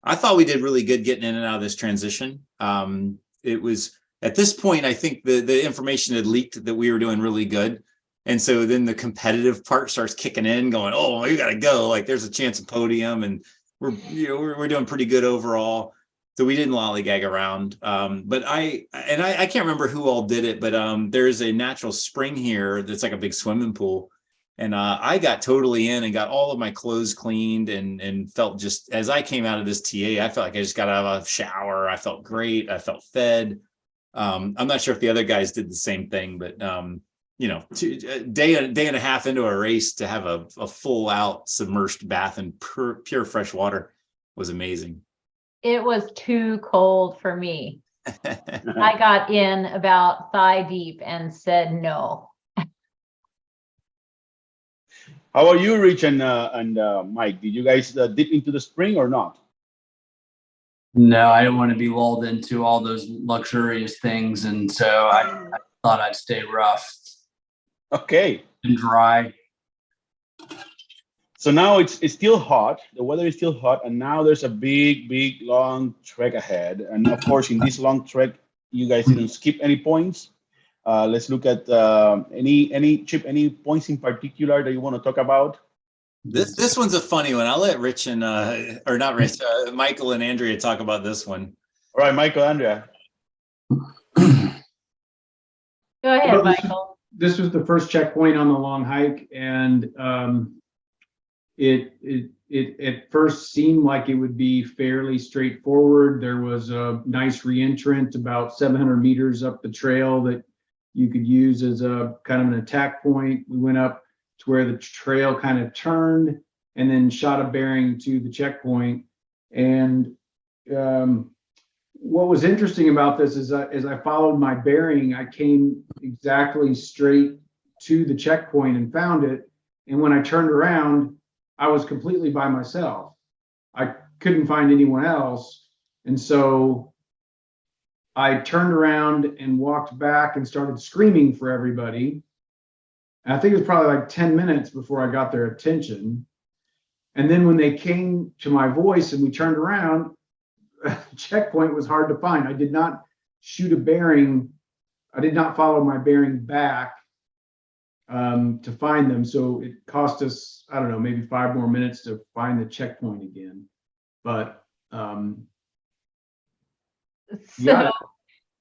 I thought we did really good getting in and out of this transition. It was at this point, I think the information had leaked that we were doing really good. And so then the competitive part starts kicking in, going, oh, you got to go. Like there's a chance of podium, and we're doing pretty good overall. So we didn't lollygag around. But I can't remember who all did it, but there's a natural spring here that's like a big swimming pool. And I got totally in and got all of my clothes cleaned and felt just, as I came out of this TA, I felt like I just got out of a shower. I felt great. I felt fed. I'm not sure if the other guys did the same thing, but day and a half into a race to have a full out submerged bath in pure fresh water was amazing. It was too cold for me. I got in about thigh deep and said no. How are you, Rich and Mike? Did you guys dip into the spring or not? No, I didn't want to be lulled into all those luxurious things, and so I thought I'd stay rough. Okay. And dry. So now it's still hot. The weather is still hot, and now there's a big, long trek ahead. And of course, in this long trek, you guys didn't skip any points. Let's look at Chip, any points in particular that you want to talk about? This one's a funny one. I'll let Rich and or not Rich, Michael and Andrea talk about this one. All right, Michael, Andrea. Go ahead, Michael. This was the first checkpoint on the long hike, and it at first seemed like it would be fairly straightforward. There was a nice re-entrant about 700 meters up the trail that you could use as a kind of an attack point. We went up to where the trail kind of turned and then shot a bearing to the checkpoint. And what was interesting about this is as I followed my bearing, I came exactly straight to the checkpoint and found it. And when I turned around, I was completely by myself. I couldn't find anyone else. And so I turned around and walked back and started screaming for everybody. And I think it was probably like 10 minutes before I got their attention. And then when they came to my voice and we turned around, checkpoint was hard to find. I did not shoot a bearing. I did not follow my bearing back to find them. So it cost us, I don't know, maybe 5 more minutes to find the checkpoint again. But So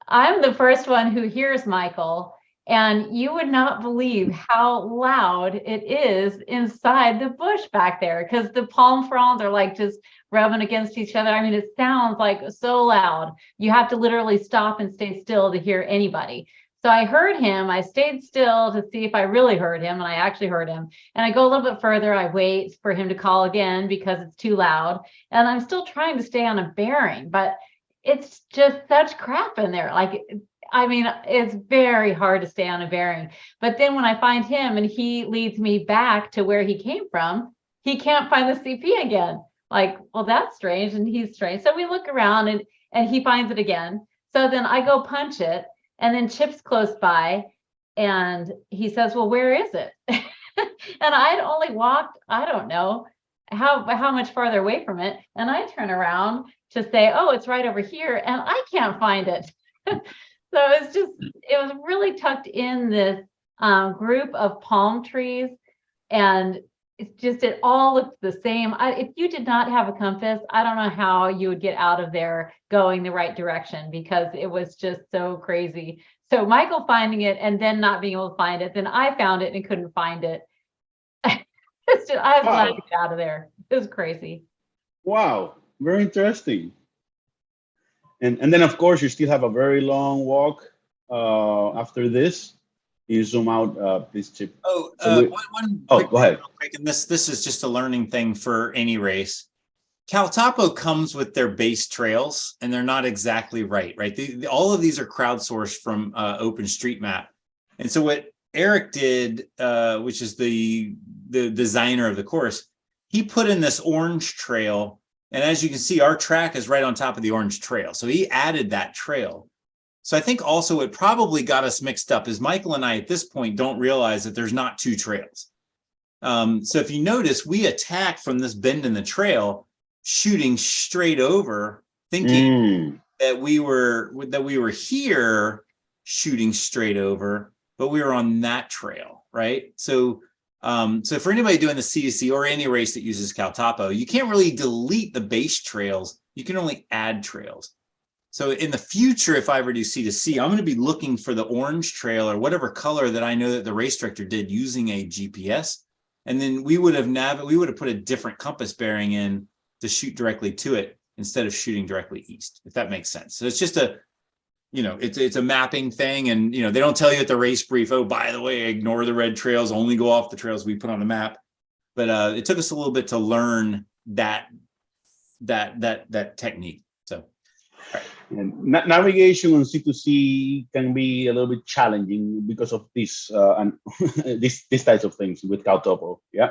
I'm the first one who hears Michael, and you would not believe how loud it is inside the bush back there, because the palm fronds are like just rubbing against each other. I mean, it sounds like so loud. You have to literally stop and stay still to hear anybody. So I heard him. I stayed still to see if I really heard him, and I actually heard him. And I go a little bit further. I wait for him to call again because it's too loud. And I'm still trying to stay on a bearing, but it's just such crap in there. Like, I mean, it's very hard to stay on a bearing. But then when I find him and he leads me back to where he came from, he can't find the CP again. Like, well, that's strange. And he's strange. So we look around and he finds it again. So then I go punch it. And then Chip's close by and he says, well, where is it? And I'd only walked, I don't know how much farther away from it. And I turn around to say, oh, it's right over here. And I can't find it. So it was really tucked in this group of palm trees. And it's just, it all looks the same. If you did not have a compass, I don't know how you would get out of there going the right direction, because it was just so crazy. So Michael finding it and then not being able to find it, then I found it and couldn't find it. It's just, I was glad to get out of there. It was crazy. Wow, very interesting. And then of course you still have a very long walk after this. You zoom out, please, Chip. Oh, go ahead. Real quick, and this is just a learning thing for any race. Cal Topo comes with their base trails, and they're not exactly right? All of these are crowdsourced from OpenStreetMap. And so what Eric did, which is the designer of the course, he put in this orange trail. And as you can see, our track is right on top of the orange trail. So he added that trail. So I think also what probably got us mixed up is Michael and I at this point don't realize that there's not 2 trails. So if you notice, we attacked from this bend in the trail, shooting straight over, thinking that we were here shooting straight over, but we were on that trail, right? So so for anybody doing the C2C or any race that uses Cal Topo, you can't really delete the base trails. You can only add trails. So in the future, if I ever do C2C, I'm going to be looking for the orange trail or whatever color that I know that the race director did using a GPS. And then we would have put a different compass bearing in to shoot directly to it instead of shooting directly east, if that makes sense. So it's just it's a mapping thing. And, they don't tell you at the race brief, oh, by the way, ignore the red trails, only go off the trails we put on the map. But it took us a little bit to learn that technique. So. Right. And navigation on C2C can be a little bit challenging because of this and these types of things with Cal Topo. Yeah.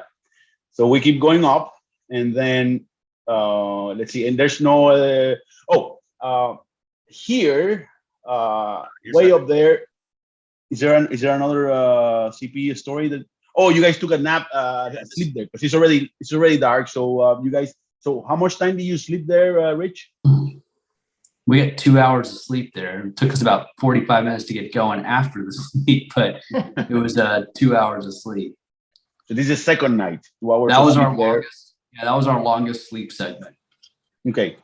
So we keep going up, and then let's see. And there's no here way up there. Is there another CP story that? Oh, you guys took a nap, sleep there because it's already dark. So you guys, so how much time did you sleep there, Rich? We got 2 hours of sleep there. It took us about 45 minutes to get going after the sleep, but it was 2 hours of sleep. So this is second night, 2 hours. That of was sleep our there. longest. Yeah, that was our longest sleep segment. Okay,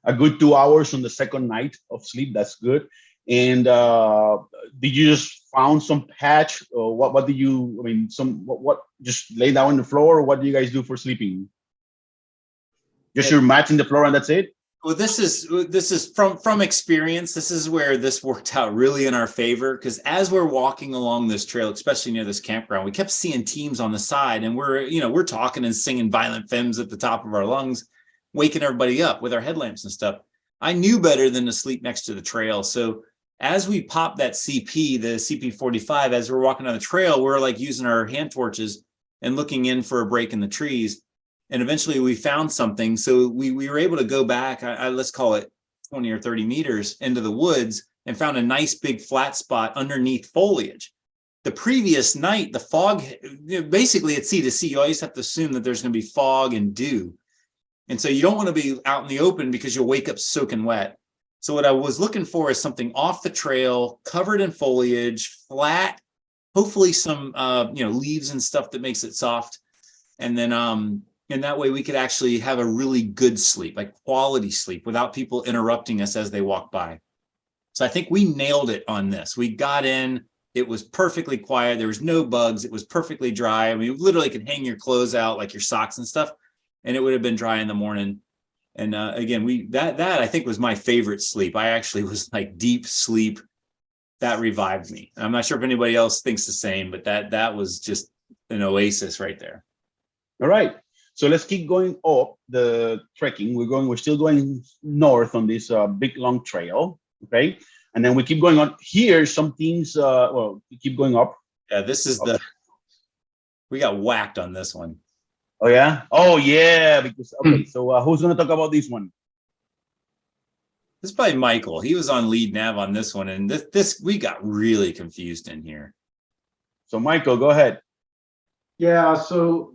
a good 2 hours on the second night of sleep. That's good. And did you just found some patch, or what did you? I mean, what just lay down on the floor, or what do you guys do for sleeping? Just your mats in the floor and that's it? Well, this is from experience. This is where this worked out really in our favor, because as we're walking along this trail, especially near this campground, we kept seeing teams on the side, and we're talking and singing Violent Femmes at the top of our lungs, waking everybody up with our headlamps and stuff. I knew better than to sleep next to the trail. So as we popped that CP, the CP45, as we're walking on the trail, we're like using our hand torches and looking in for a break in the trees. And eventually we found something. So we were able to go back, let's call it 20 or 30 meters into the woods, and found a nice big flat spot underneath foliage. The previous night, the fog, basically at C2C, you always have to assume that there's going to be fog and dew. And so you don't want to be out in the open because you'll wake up soaking wet. So what I was looking for is something off the trail, covered in foliage, flat, hopefully some leaves and stuff that makes it soft. And then and that way we could actually have a really good sleep, like quality sleep, without people interrupting us as they walk by. So I think we nailed it on this. We got in, it was perfectly quiet. There was no bugs. It was perfectly dry. I mean, you literally could hang your clothes out, like your socks and stuff, and it would have been dry in the morning. And again, that I think was my favorite sleep. I actually was like deep sleep. That revived me. I'm not sure if anybody else thinks the same, but that was just an oasis right there. All right. So let's keep going up the trekking. We're still going north on this big long trail. Okay. And then we keep going on here. Some things, we keep going up. Yeah, this is we got whacked on this one. Oh yeah. Oh yeah. Because okay. So who's going to talk about this one? This is probably Michael. He was on lead nav on this one, and this we got really confused in here. So Michael, go ahead. Yeah, so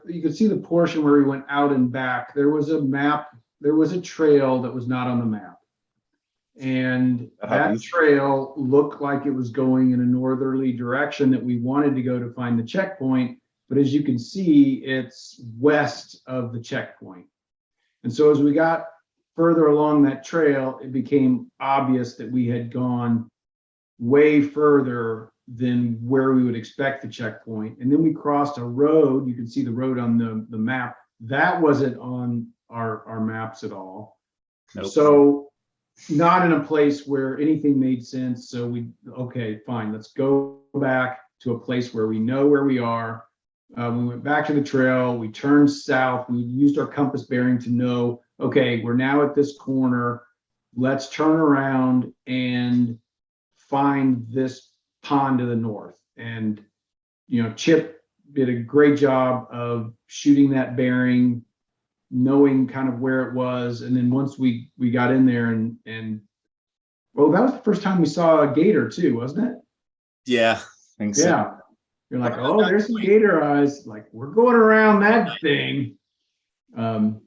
you can see the portion where we went out and back. There was a map, there was a trail that was not on the map. And that trail looked like it was going in a northerly direction that we wanted to go to find the checkpoint. But as you can see, it's west of the checkpoint. And so as we got further along that trail, it became obvious that we had gone way further than where we would expect the checkpoint. And then we crossed a road. You can see the road on the map. That wasn't on our maps at all. Nope. So not in a place where anything made sense. So okay, fine, let's go back to a place where we know where we are. We went back to the trail, we turned south, we used our compass bearing to know, okay, we're now at this corner. Let's turn around and find this pond to the north. And Chip did a great job of shooting that bearing, knowing kind of where it was. And then once we got in there and well, that was the first time we saw a gator too, wasn't it? Yeah, I think so. Yeah. You're like, oh, there's some gator eyes. Like, we're going around that thing. Then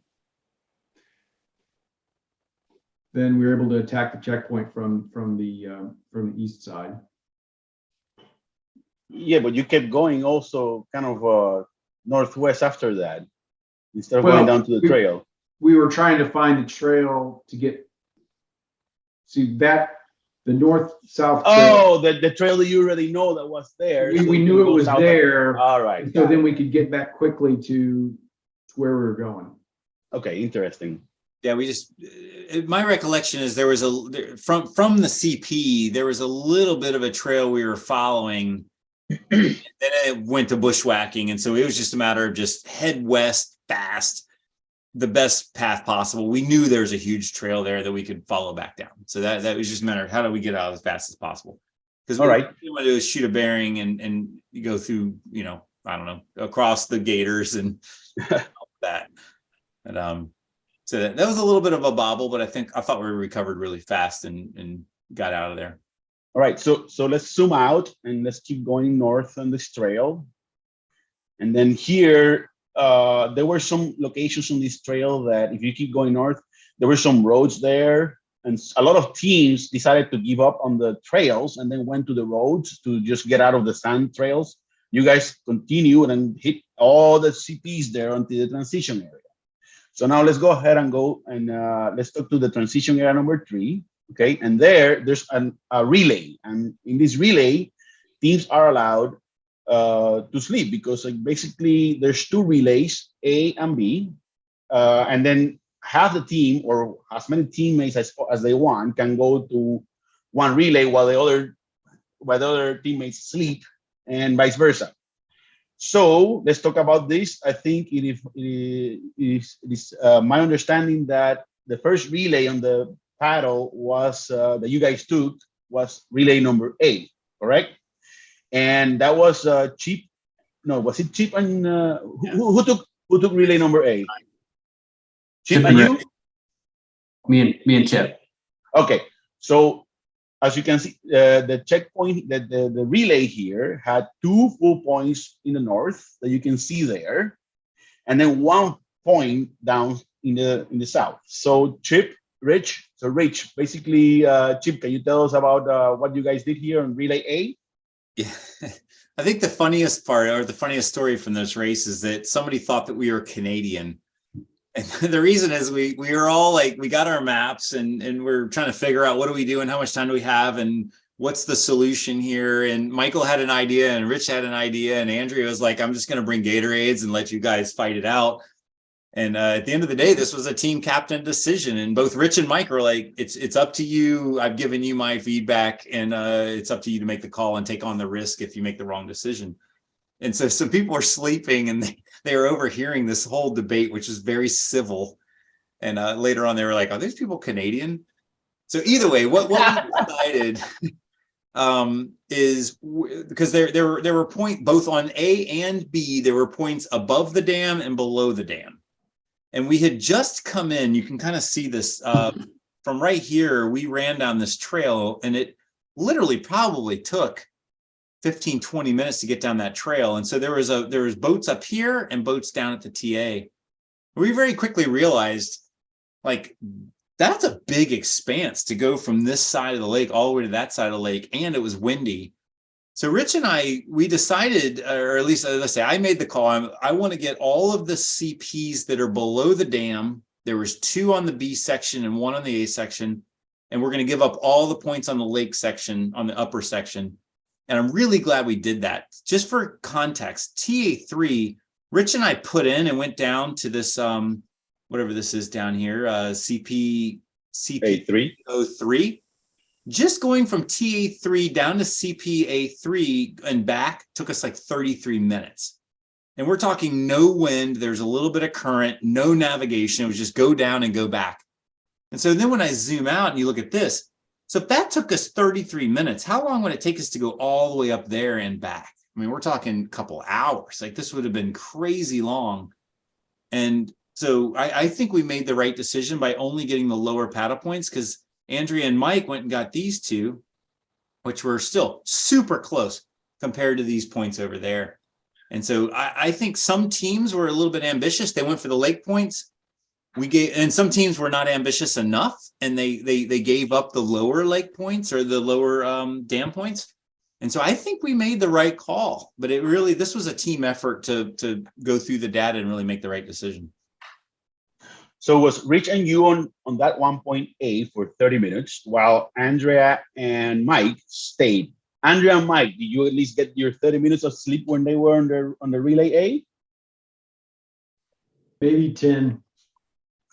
we were able to attack the checkpoint from the east side. Yeah, but you kept going also kind of northwest after that, instead of going down to the trail. We were trying to find the trail to get, the north-south trail. Oh, the trail that you already know that was there. We knew it was there. All right. So then we could get back quickly to where we were going. Okay, interesting. Yeah, my recollection is there was from the CP, there was a little bit of a trail we were following. Then it went to bushwhacking. And so it was just a matter of just head west fast, the best path possible. We knew there was a huge trail there that we could follow back down. So that was just a matter of how do we get out as fast as possible? Because what we want to do is shoot a bearing and you go through, I don't know, across the gators and all that. And so that was a little bit of a bobble, but I thought we recovered really fast and got out of there. All right, so let's zoom out and let's keep going north on this trail. And then here, there were some locations on this trail that if you keep going north, there were some roads there. And a lot of teams decided to give up on the trails and then went to the roads to just get out of the sand trails. You guys continue and hit all the CPs there until the transition area. So now let's go ahead and let's talk to the transition area number 3. Okay, and there's a relay, and in this relay, teams are allowed to sleep because like basically there's 2 relays, A and B, and then half the team or as many teammates as they want can go to one relay while the other teammates sleep, and vice versa. So let's talk about this. I think it is my understanding that the first relay on the paddle was that you guys took was relay number 8, correct? And that was Chip. No, was it Chip and who took relay number 8? Chip and you? Me and Chip. Okay, so as you can see, the checkpoint, the relay here had 2 full points in the north that you can see there, and then 1 point down in the south. So Rich, basically, Chip, can you tell us about what you guys did here on relay A? Yeah, I think the funniest part or the funniest story from this race is that somebody thought that we were Canadian. And the reason is we were all like, we got our maps and we're trying to figure out what do we do and how much time do we have and what's the solution here. And Michael had an idea and Rich had an idea and Andrea was like, I'm just going to bring Gatorades and let you guys fight it out. And at the end of the day, this was a team captain decision. And both Rich and Mike were like, it's up to you. I've given you my feedback and it's up to you to make the call and take on the risk if you make the wrong decision. And so some people were sleeping and they were overhearing this whole debate, which is very civil. And later on, they were like, are these people Canadian? So either way, what we decided is because there were points both on A and B, there were points above the dam and below the dam. And we had just come in, you can kind of see this from right here, we ran down this trail and it literally probably took 15, 20 minutes to get down that trail. And so there was boats up here and boats down at the TA. We very quickly realized like, that's a big expanse to go from this side of the lake all the way to that side of the lake. And it was windy. So Rich and we decided, or at least let's say I made the call. I want to get all of the CPs that are below the dam. There was 2 on the B section and 1 on the A section. And we're going to give up all the points on the lake section, on the upper section. And I'm really glad we did that. Just for context, TA3, Rich and I put in and went down to this, whatever this is down here, CP A3. Just going from TA3 down to CPA3 and back took us like 33 minutes. And we're talking no wind, there's a little bit of current, no navigation. It was just go down and go back. And so then when I zoom out and you look at this, so if that took us 33 minutes, how long would it take us to go all the way up there and back? I mean, we're talking a couple hours. Like this would have been crazy long. And so I think we made the right decision by only getting the lower paddle points because Andrea and Mike went and got these 2, which were still super close compared to these points over there. And so I think some teams were a little bit ambitious. They went for the lake points. And some teams were not ambitious enough and they gave up the lower lake points or the lower dam points. And so I think we made the right call, but this was a team effort to go through the data and really make the right decision. So was Rich and you on that 1 point A for 30 minutes while Andrea and Mike stayed. Andrea and Mike, did you at least get your 30 minutes of sleep when they were on the relay A? Maybe 10.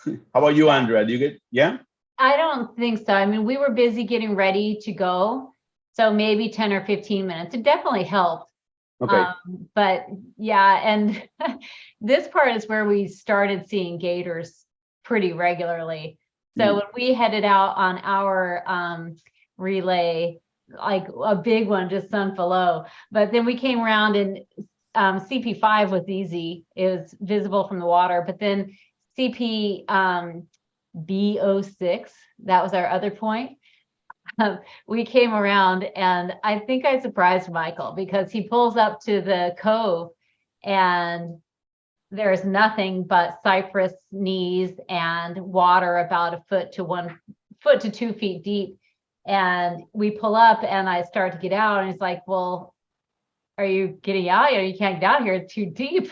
How about you, Andrea? Do you get, yeah? I don't think so. I mean, we were busy getting ready to go. So maybe 10 or 15 minutes. It definitely helped. Okay. But yeah, and this part is where we started seeing gators pretty regularly. So when we headed out on our relay, like a big one just sunk below, but then we came around and CP5 was easy. It was visible from the water, but then CP B06, that was our other point. We came around and I think I surprised Michael because he pulls up to the cove and there's nothing but cypress knees and water about 1 foot to 2 feet deep. And we pull up and I start to get out, and it's like, well, are you getting out? You can't get out here, it's too deep.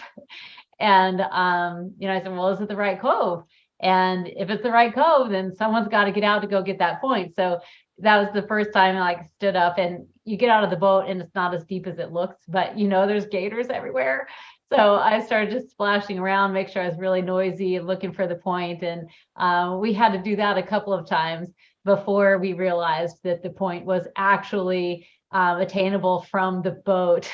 And I said, well, is it the right cove? And if it's the right cove, then someone's got to get out to go get that point. So that was the first time I like stood up, and you get out of the boat and it's not as deep as it looks, but there's gators everywhere. So I started just splashing around, make sure I was really noisy and looking for the point. And we had to do that a couple of times before we realized that the point was actually attainable from the boat.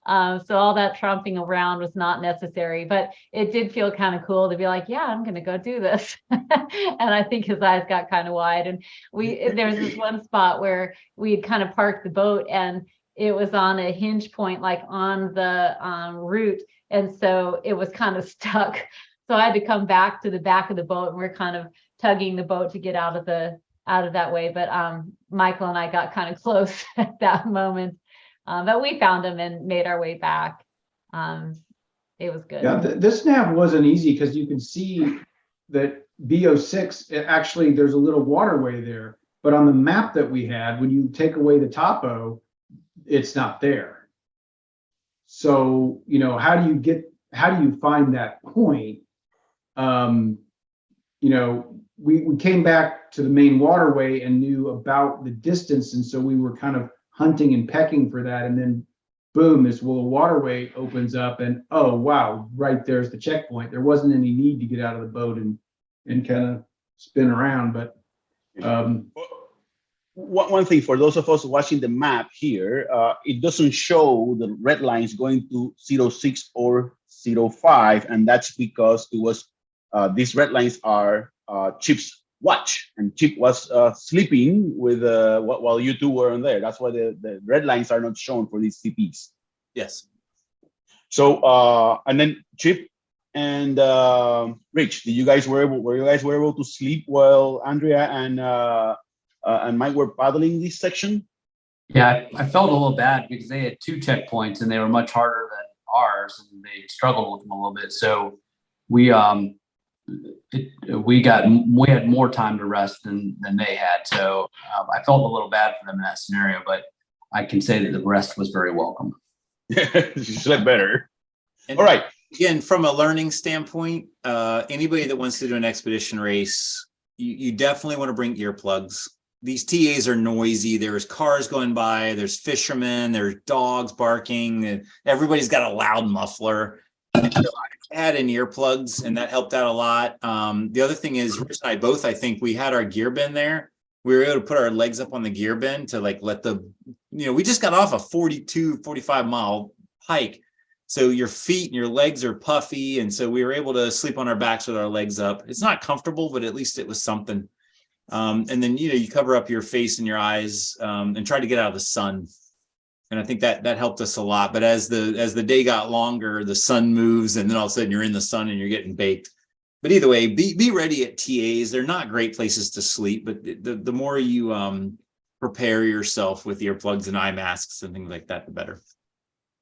So all that tromping around was not necessary, but it did feel kind of cool to be like, yeah, I'm going to go do this. And I think his eyes got kind of wide. And there's this one spot where we had kind of parked the boat, and it was on a hinge point, like on the route. And so it was kind of stuck. So I had to come back to the back of the boat, and we're kind of tugging the boat to get out of that way. But Michael and I got kind of close at that moment. But we found him and made our way back. It was good. Yeah, this nav wasn't easy because you can see that B06, actually there's a little waterway there, but on the map that we had, when you take away the topo, it's not there. So, how do you find that point? We came back to the main waterway and knew about the distance. And so we were kind of hunting and pecking for that. And then boom, this little waterway opens up, and oh, wow, right there's the checkpoint. There wasn't any need to get out of the boat and kind of spin around. But one thing for those of us watching the map here, it doesn't show the red lines going to 06 or 05, and that's because it was these red lines are Chip's watch, and Chip was sleeping with while you two were on there. That's why the red lines are not shown for these CPs. Yes. So and then Chip and Rich, were you guys able to sleep while Andrea and Mike were paddling this section? Yeah, I felt a little bad because they had 2 checkpoints and they were much harder than ours, and they struggled with them a little bit. So we had more time to rest than they had. So I felt a little bad for them in that scenario, but I can say that the rest was very welcome. You slept better. And all right. Again, from a learning standpoint, anybody that wants to do an expedition race, you definitely want to bring earplugs. These TAs are noisy. There's cars going by, there's fishermen, there's dogs barking, and everybody's got a loud muffler. And so I had in earplugs, and that helped out a lot. The other thing is, Rich and I both, I think we had our gear bin there. We were able to put our legs up on the gear bin to like let we just got off a 45 mile hike. So your feet and your legs are puffy. And so we were able to sleep on our backs with our legs up. It's not comfortable, but at least it was something. And then, you cover up your face and your eyes and try to get out of the sun. And I think that helped us a lot. But as the day got longer, the sun moves, and then all of a sudden you're in the sun and you're getting baked. But either way, be ready at TAs. They're not great places to sleep, but the more you prepare yourself with earplugs and eye masks and things like that, the better.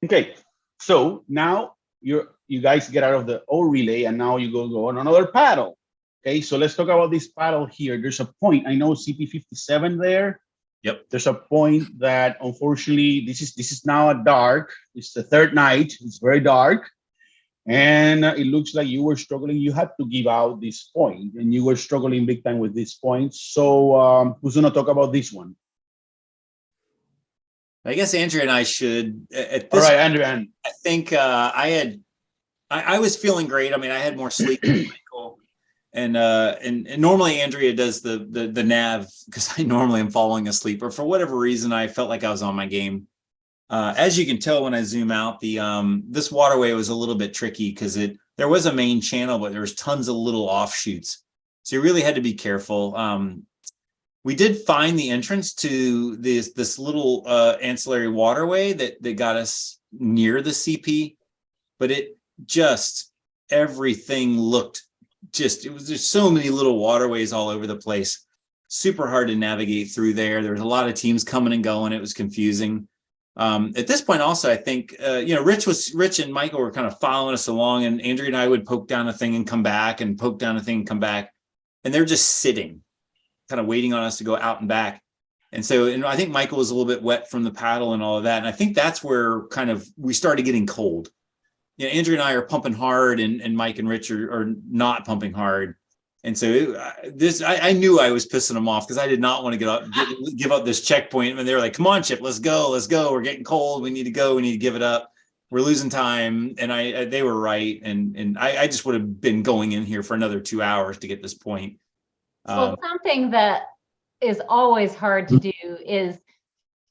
Okay, so now you guys get out of the O relay, and now you go on another paddle. Okay, so let's talk about this paddle here. There's a point. I know CP57 there. Yep. There's a point that unfortunately this is now at dark. It's the third night. It's very dark. And it looks like you were struggling. You had to give out this point, and you were struggling big time with this point. So who's going to talk about this one? I guess Andrea and I should. All right, Andrea. I think I was feeling great. I mean, I had more sleep than Michael. And normally Andrea does the nav because I normally am falling asleep, or for whatever reason, I felt like I was on my game. As you can tell when I zoom out, this waterway was a little bit tricky because there was a main channel, but there was tons of little offshoots. So you really had to be careful. We did find the entrance to this little ancillary waterway that got us near the CP, but everything looked there's so many little waterways all over the place. Super hard to navigate through there. There was a lot of teams coming and going. It was confusing. At this point also, I think, Rich and Michael were kind of following us along, and Andrea and I would poke down a thing and come back and poke down a thing and come back. And they're just sitting, kind of waiting on us to go out and back. And so, I think Michael was a little bit wet from the paddle and all of that. And I think that's where kind of we started getting cold. Andrea and I are pumping hard, and Mike and Rich are not pumping hard. And so I knew I was pissing them off, because I did not want to give up this checkpoint. And they were like, come on, Chip, let's go. We're getting cold. We need to go. We need to give it up. We're losing time. And they were right. And I just would have been going in here for another 2 hours to get this point. Well, something that is always hard to do is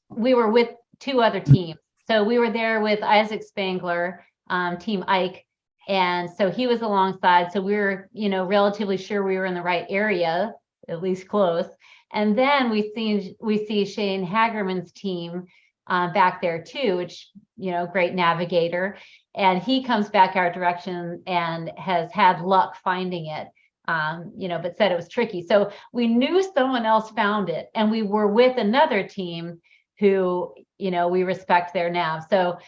we were with 2 other teams. So we were there with Isaac Spangler, Team Ike. And so he was alongside. So we were, relatively sure we were in the right area, at least close. And then we see Shane Hagerman's team back there too, which, great navigator. And he comes back our direction and has had luck finding it, but said it was tricky. So we knew someone else found it, and we were with another team who, we respect their nav. So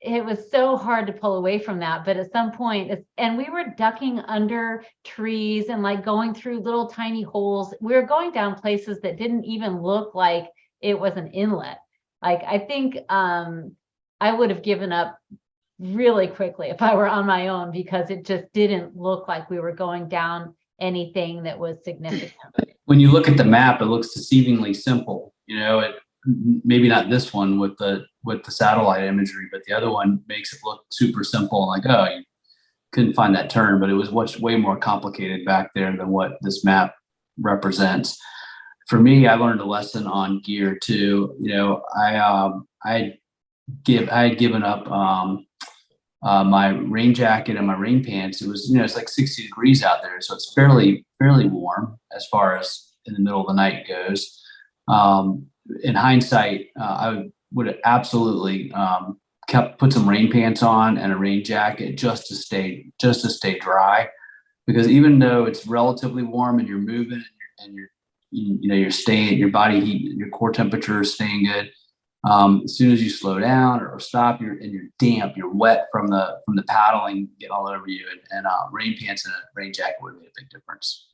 it was so hard to pull away from that. But at some point, and we were ducking under trees and like going through little tiny holes. We were going down places that didn't even look like it was an inlet. Like, I think I would have given up really quickly if I were on my own, because it just didn't look like we were going down anything that was significant. When you look at the map, it looks deceivingly simple. Maybe not this one with the satellite imagery, but the other one makes it look super simple. Like, oh, you couldn't find that turn, but it was way more complicated back there than what this map represents. For me, I learned a lesson on gear too. I had given up my rain jacket and my rain pants. It was, it's like 60 degrees out there, so it's fairly warm as far as in the middle of the night goes. In hindsight, I would have absolutely put some rain pants on and a rain jacket just to stay dry, because even though it's relatively warm and you're moving and you're staying, your body heat, your core temperature is staying good. As soon as you slow down or stop, you're damp, you're wet from the paddling getting all over you, and rain pants and a rain jacket would have made a big difference.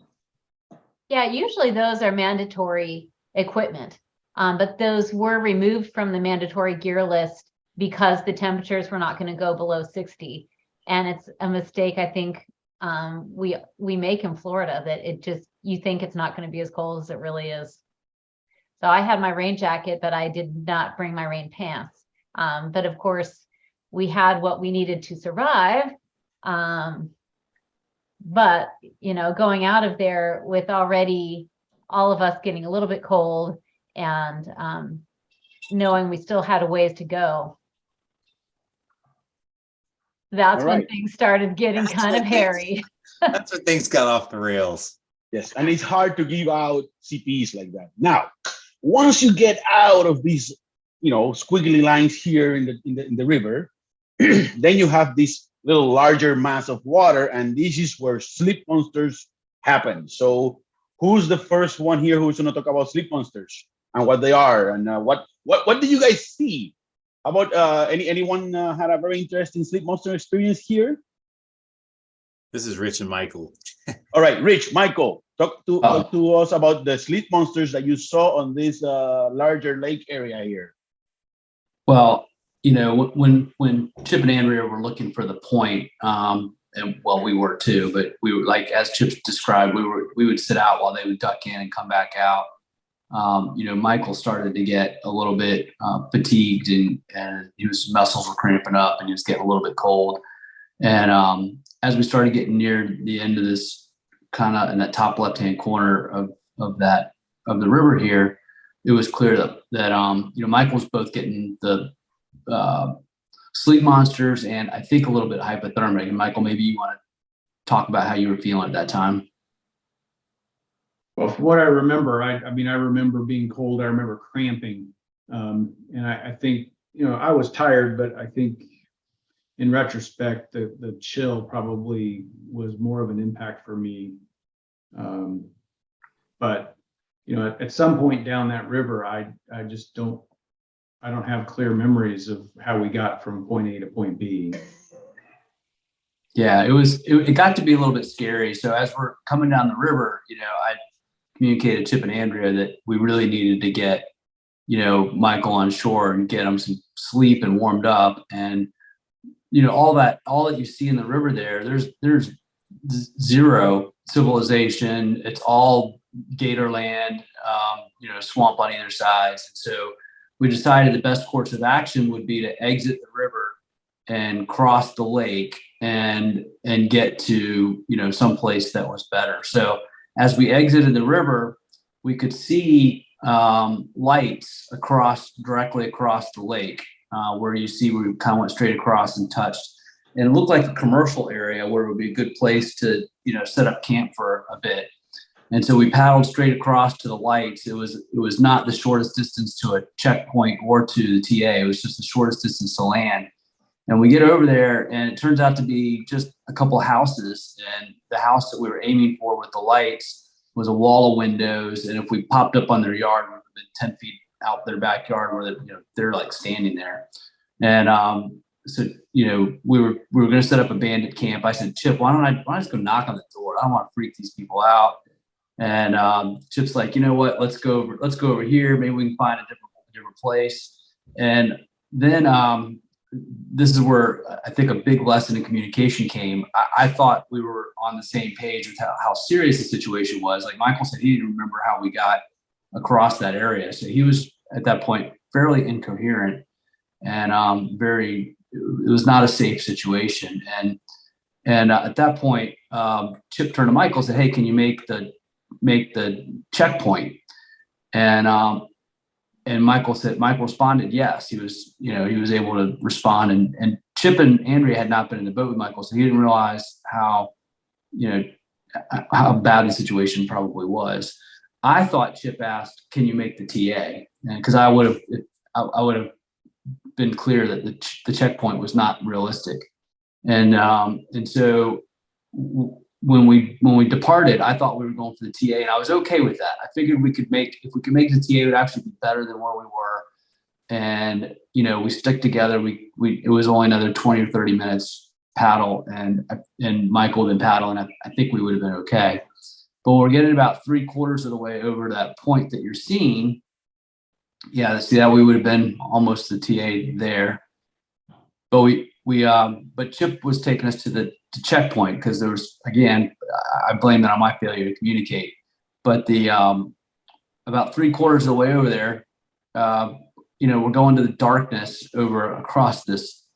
Yeah, usually those are mandatory equipment. But those were removed from the mandatory gear list because the temperatures were not going to go below 60. And it's a mistake, I think, we make in Florida, that you think it's not going to be as cold as it really is. So I had my rain jacket, but I did not bring my rain pants. But of course, we had what we needed to survive. But, going out of there with already all of us getting a little bit cold, and knowing we still had a ways to go. That's when things started getting kind of hairy. That's when things got off the rails. Yes, and it's hard to give out CPs like that. Now, once you get out of these, squiggly lines here in the river, then you have this little larger mass of water, and this is where sleep monsters happen. So, who's the first one here who's going to talk about sleep monsters and what they are, and what do you guys see? How about anyone had a very interesting sleep monster experience here? This is Rich and Michael. All right, Rich, Michael, talk to us about the sleep monsters that you saw on this larger lake area here. Well, when Chip and Andrea were looking for the point, and well, we were too, but we were, like, as Chip described, we would sit out while they would duck in and come back out. Michael started to get a little bit fatigued, and his muscles were cramping up, and he was getting a little bit cold. And as we started getting near the end of this, kind of in that top left-hand corner of the river here, it was clear that Michael was both getting the sleep monsters and I think a little bit hypothermic. And Michael, maybe you want to talk about how you were feeling at that time. Well, from what I remember, I remember being cold. I remember cramping, and I think I was tired, but I think in retrospect, the chill probably was more of an impact for me. But at some point down that river, I I don't have clear memories of how we got from point A to point B. Yeah, it got to be a little bit scary. So as we're coming down the river, I communicated to Chip and Andrea that we really needed to get, Michael on shore and get him some sleep and warmed up. And, all that you see in the river there's zero civilization. It's all gator land, swamp on either side. And so we decided the best course of action would be to exit the river and cross the lake and get to, some place that was better. So as we exited the river, we could see lights directly across the lake, where we kind of went straight across and touched. And it looked like a commercial area where it would be a good place to, set up camp for a bit. And so we paddled straight across to the lights. It was not the shortest distance to a checkpoint or to the TA. It was just the shortest distance to land. And we get over there, and it turns out to be just a couple of houses. And the house that we were aiming for with the lights was a wall of windows. And if we popped up on their yard, we would have been 10 feet out their backyard where they're like standing there. And so we were going to set up a bandit camp. I said, Chip, why don't I just go knock on the door? I don't want to freak these people out. And Chip's like, you know what? Let's go over here. Maybe we can find a different place. And then this is where I think a big lesson in communication came. I thought we were on the same page with how serious the situation was. Like Michael said, he didn't remember how we got across that area. So he was at that point fairly incoherent and it was not a safe situation. And at that point, Chip turned to Michael and said, hey, can you make the checkpoint? And Michael responded, yes. He was able to respond. And Chip and Andrea had not been in the boat with Michael, so he didn't realize how bad the situation probably was. I thought Chip asked, can you make the TA? Because I would have been clear that the checkpoint was not realistic. And so when we departed, I thought we were going for the TA, and I was okay with that. I figured if we could make the TA, it would actually be better than where we were. And we stuck together. It was only another 20 or 30 minutes paddle, and Michael had been paddling. I think we would have been okay. But we're getting about 3/4 of the way over to that point that you're seeing. Yeah, see that we would have been almost the TA there. But but Chip was taking us to the checkpoint because there was, again, I blame that on my failure to communicate. But the about 3/4 of the way over there, we're going to the darkness across this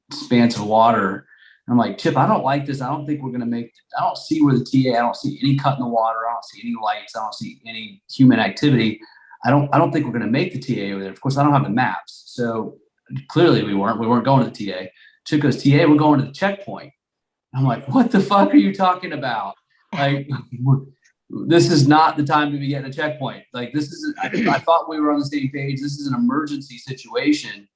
expanse of water. And I'm like, Chip, I don't like this. I don't think we're going to make. I don't see where the TA. I don't see any cut in the water. I don't see any lights. I don't see any human activity. I don't think we're going to make the TA over there. Of course, I don't have the maps, so clearly we weren't going to the TA. Chip goes, TA, we're going to the checkpoint. I'm like, what the fuck are you talking about? Like, this is not the time to be getting a checkpoint. Like, this is, I thought we were on the same page. This is an emergency situation.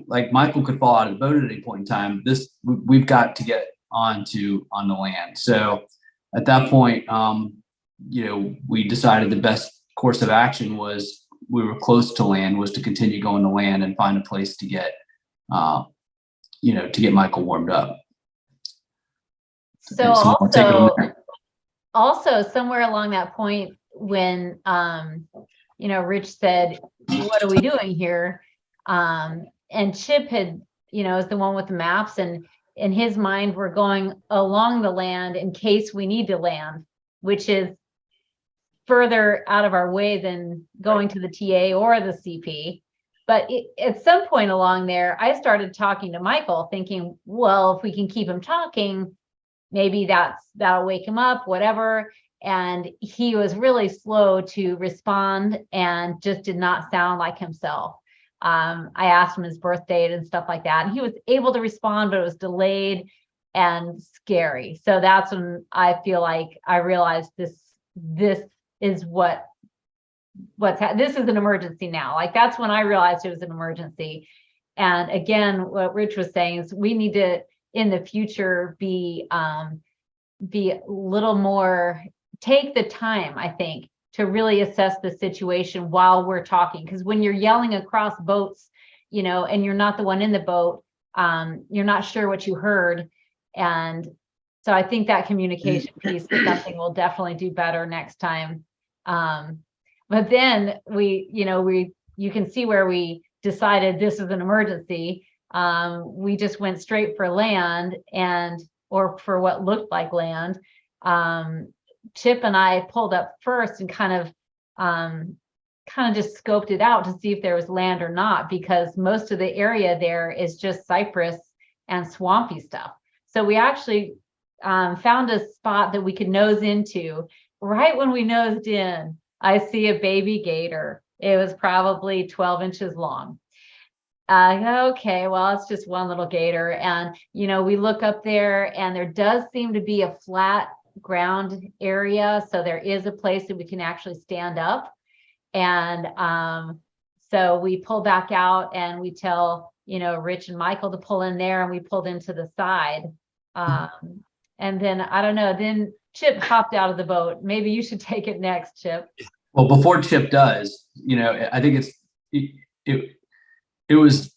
Like Michael could fall out of the boat at any point in time. We've got to get on the land. So at that point, we decided the best course of action was, we were close to land, was to continue going to land and find a place to get, to get Michael warmed up. So also somewhere along that point when, Rich said, what are we doing here? And Chip had, is the one with the maps, and in his mind, we're going along the land in case we need to land, which is further out of our way than going to the TA or the CP. But at some point along there, I started talking to Michael thinking, well, if we can keep him talking, maybe that'll wake him up, whatever. And he was really slow to respond and just did not sound like himself. I asked him his birth date and stuff like that, and he was able to respond, but it was delayed and scary. So that's when I feel like I realized this is this is an emergency now. Like, that's when I realized it was an emergency. And again, what Rich was saying is we need to, in the future, be a little more, take the time, I think, to really assess the situation while we're talking. Because when you're yelling across boats, and you're not the one in the boat, you're not sure what you heard. And so I think that communication piece is something we'll definitely do better next time. But then you can see where we decided this is an emergency. We just went straight for land or for what looked like land. Chip and I pulled up first and kind of just scoped it out to see if there was land or not, because most of the area there is just cypress and swampy stuff. So we actually found a spot that we could nose into. Right when we nosed in, I see a baby gator. It was probably 12 inches long. Okay, well, it's just one little gator. And, we look up there and there does seem to be a flat ground area. So there is a place that we can actually stand up. And so we pull back out and we tell, Rich and Michael to pull in there, and we pulled into the side. And then, I don't know, then Chip hopped out of the boat. Maybe you should take it next, Chip. Well, before Chip does, I think it was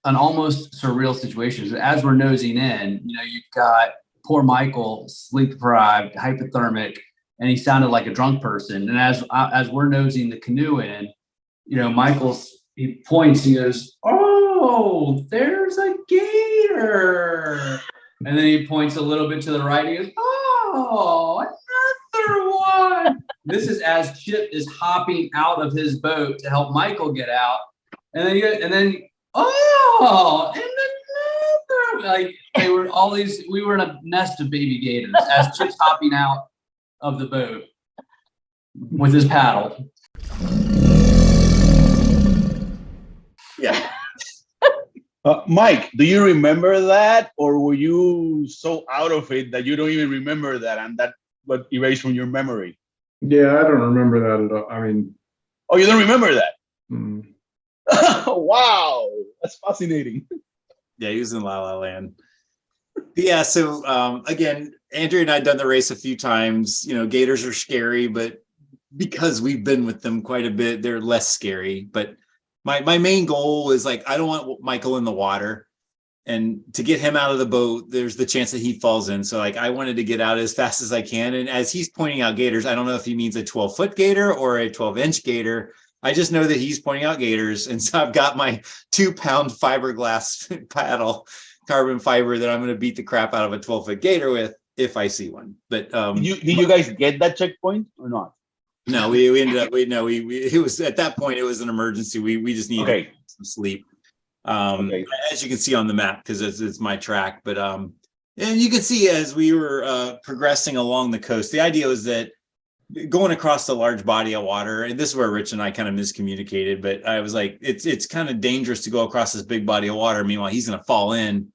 an almost surreal situation. As we're nosing in, you've got poor Michael, sleep deprived, hypothermic, and he sounded like a drunk person. And as we're nosing the canoe in, he points, he goes, "Oh, there's a gator." And then he points a little bit to the right. He goes, "Oh, another one." This is as Chip is hopping out of his boat to help Michael get out. And then, "Oh, and another." Like we were in a nest of baby gators as Chip's hopping out of the boat with his paddle. Yeah. Mike, do you remember that, or were you so out of it that you don't even remember that, and that what erased from your memory? Yeah, I don't remember that at all. I mean, oh, you don't remember that? Hmm. Wow, that's fascinating. Yeah, he was in La La Land. Yeah, so again, Andrea and I had done the race a few times. Gators are scary, but because we've been with them quite a bit, they're less scary. But my main goal is I don't want Michael in the water, and to get him out of the boat, there's the chance that he falls in. So I wanted to get out as fast as I can. And as he's pointing out gators, I don't know if he means a 12-foot gator or a 12-inch gator. I just know that he's pointing out gators. And so I've got my 2-pound fiberglass paddle, carbon fiber, that I'm going to beat the crap out of a 12-foot gator with if I see one. But did you guys get that checkpoint or not? No, we ended up, it was at that point, it was an emergency. We just needed some sleep. As you can see on the map, because it's my track, but and you can see as we were progressing along the coast, the idea was that going across a large body of water, and this is where Rich and I kind of miscommunicated, but I was like, it's kind of dangerous to go across this big body of water. Meanwhile, he's going to fall in.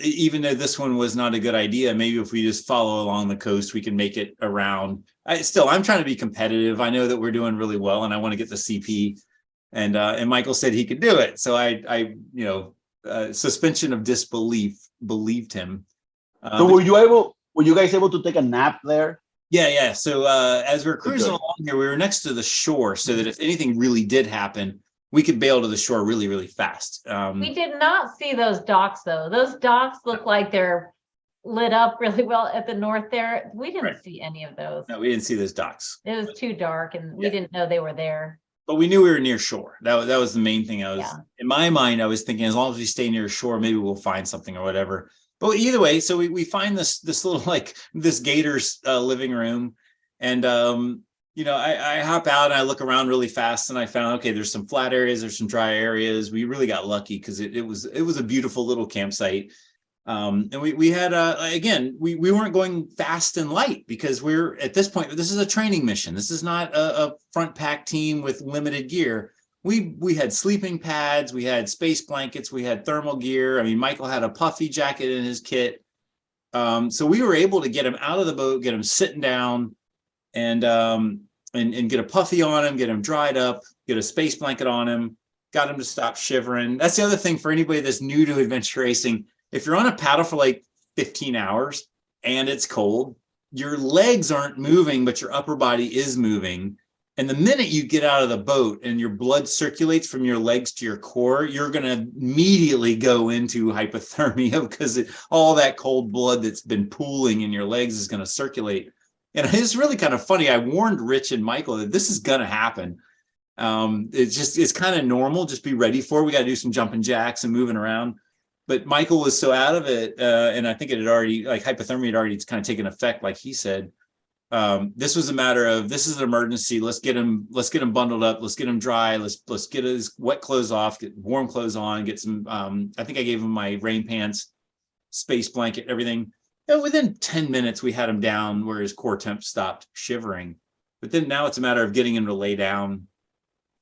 Even though this one was not a good idea, maybe if we just follow along the coast, we can make it around. I'm trying to be competitive. I know that we're doing really well, and I want to get the CP. And Michael said he could do it, so I suspension of disbelief, believed him. So were you guys able to take a nap there? Yeah. So as we're cruising along here, we were next to the shore, so that if anything really did happen, we could bail to the shore really, really fast. We did not see those docks, though. Those docks look like they're lit up really well at the north there. We didn't see any of those. No, we didn't see those docks. It was too dark, and we didn't know they were there. But we knew we were near shore. That was the main thing. In my mind, I was thinking, as long as we stay near shore, maybe we'll find something or whatever. But either way, so we find this little this gator's living room, and I hop out and I look around really fast, and I found, okay, there's some flat areas, there's some dry areas. We really got lucky because it was a beautiful little campsite. And we had again, we weren't going fast and light, because we're at this point, this is a training mission. This is not a front pack team with limited gear. We had sleeping pads, we had space blankets, we had thermal gear. I mean, Michael had a puffy jacket in his kit. So we were able to get him out of the boat, get him sitting down, and get a puffy on him, get him dried up, get a space blanket on him, got him to stop shivering. That's the other thing for anybody that's new to adventure racing. If you're on a paddle for 15 hours and it's cold, your legs aren't moving, but your upper body is moving. And the minute you get out of the boat and your blood circulates from your legs to your core, you're going to immediately go into hypothermia because all that cold blood that's been pooling in your legs is going to circulate. And it's really kind of funny. I warned Rich and Michael that this is going to happen. It's kind of normal. Just be ready for it. We got to do some jumping jacks and moving around. But Michael was so out of it. And I think it had already, like hypothermia had already kind of taken effect, like he said. This was a matter of, this is an emergency. Let's get him bundled up. Let's get him dry. Let's get his wet clothes off, get warm clothes on, get some, I think I gave him my rain pants, space blanket, everything. And within 10 minutes, we had him down where his core temp stopped shivering. But then now it's a matter of getting him to lay down.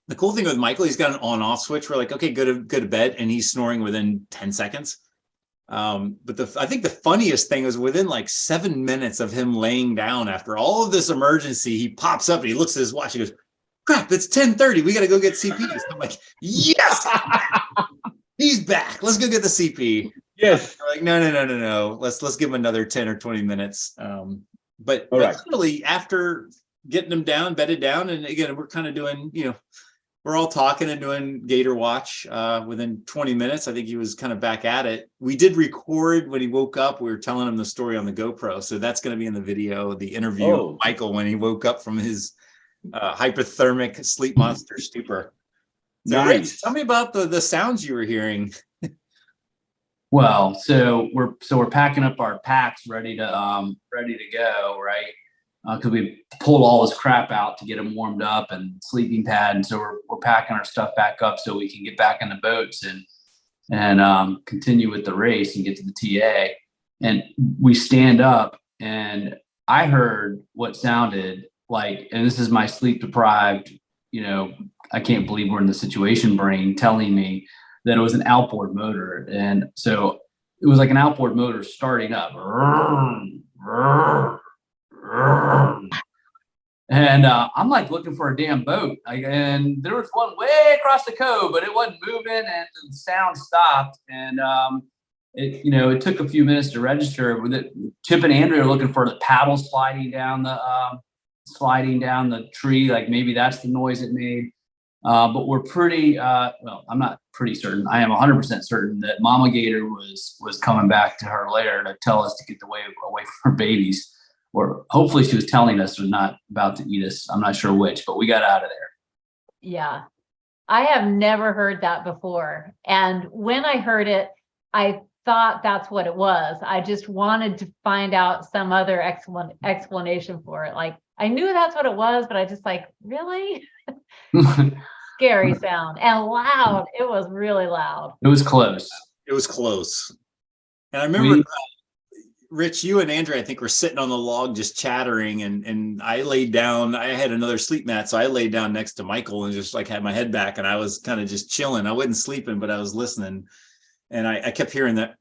The cool thing with Michael, he's got an on-off switch. We're like, okay, go to bed. And he's snoring within 10 seconds. But I think the funniest thing was within like 7 minutes of him laying down after all of this emergency, he pops up and he looks at his watch. He goes, crap, it's 10:30. We got to go get CPs. I'm like, yes, he's back. Let's go get the CP. Yes. We're like, no. Let's give him another 10 or 20 minutes. But literally after getting him down, bedded down, and again, we're kind of doing, we're all talking and doing Gator Watch. Within 20 minutes, I think he was kind of back at it. We did record when he woke up. We were telling him the story on the GoPro. So that's going to be in the video, the interview of Michael when he woke up from his hypothermic sleep monster stupor. So Nice. Rich, tell me about the sounds you were hearing. Well, so we're packing up our packs ready to go, right? Because we pulled all this crap out to get them warmed up and sleeping pad, and so we're packing our stuff back up so we can get back in the boats and continue with the race and get to the TA. And we stand up, and I heard what sounded like, and this is my sleep deprived, I can't believe we're in the situation brain telling me that it was an outboard motor, and so it was like an outboard motor starting up. And I'm like looking for a damn boat, and there was one way across the cove, but it wasn't moving, and the sound stopped. And it took a few minutes to register. With it, Chip and Andrea are looking for the paddle sliding down the tree, like maybe that's the noise it made. But we're pretty well, I'm not pretty certain. I am 100% certain that Mama Gator was coming back to her lair to tell us to get away from her babies. Or hopefully she was telling us they're not about to eat us. I'm not sure which, but we got out of there. Yeah. I have never heard that before. And when I heard it, I thought that's what it was. I just wanted to find out some other explanation for it. Like, I knew that's what it was, but I just like, really? Scary sound and loud. It was really loud. It was close. It was close. And I remember, Rich, you and Andrea, I think, were sitting on the log just chattering, and I laid down. I had another sleep mat, so I laid down next to Michael and just like had my head back, and I was kind of just chilling. I wasn't sleeping, but I was listening, and I kept hearing that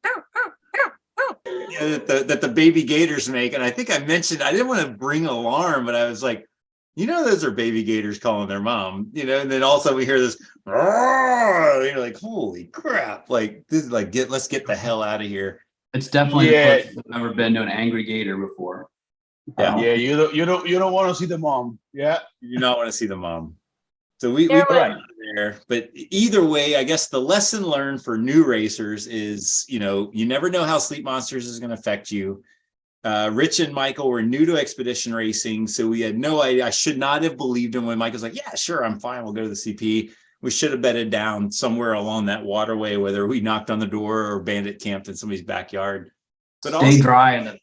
that the baby gators make. And I think I mentioned I didn't want to bring alarm, but I was like, those are baby gators calling their mom, and then also we hear this, like, holy crap, like this is like, let's get the hell out of here. It's definitely the closest I've ever been to an angry gator before. Yeah, you don't want to see the mom. Yeah, you do not want to see the mom. So we got out of there. But either way, I guess the lesson learned for new racers is, you never know how sleep monsters is going to affect you. Rich and Michael were new to expedition racing, so we had no idea. I should not have believed him when Michael's like, yeah, sure, I'm fine, we'll go to the CP. We should have bedded down somewhere along that waterway, whether we knocked on the door or bandit camped in somebody's backyard. But stay dry on the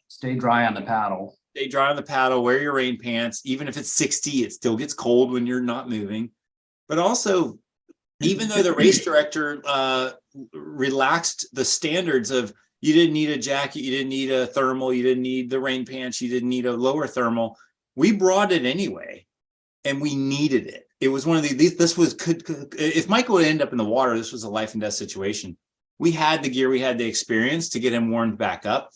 paddle. Stay dry on the paddle, wear your rain pants. Even if it's 60, it still gets cold when you're not moving. But also, even though the race director relaxed the standards of, you didn't need a jacket, you didn't need a thermal, you didn't need the rain pants, you didn't need a lower thermal, we brought it anyway, and we needed it. It was one of these, if Michael would end up in the water, this was a life and death situation. We had the gear, we had the experience to get him warmed back up.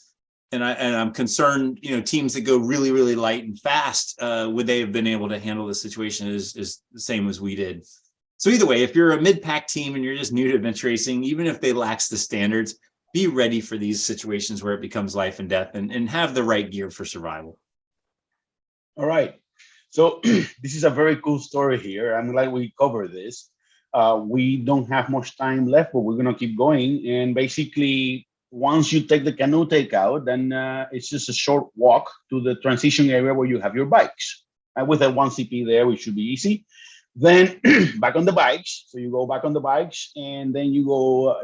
And I'm concerned, teams that go really, really light and fast, would they have been able to handle the situation is the same as we did. So either way, if you're a mid-pack team and you're just new to adventure racing, even if they lax the standards, be ready for these situations where it becomes life and death, and have the right gear for survival. All right. So this is a very cool story here. I'm glad we covered this. We don't have much time left, but we're gonna keep going. And basically, once you take the canoe takeout, then it's just a short walk to the transition area where you have your bikes. And with that one CP there, which should be easy. Then back on the bikes. So you go back on the bikes, and then you go,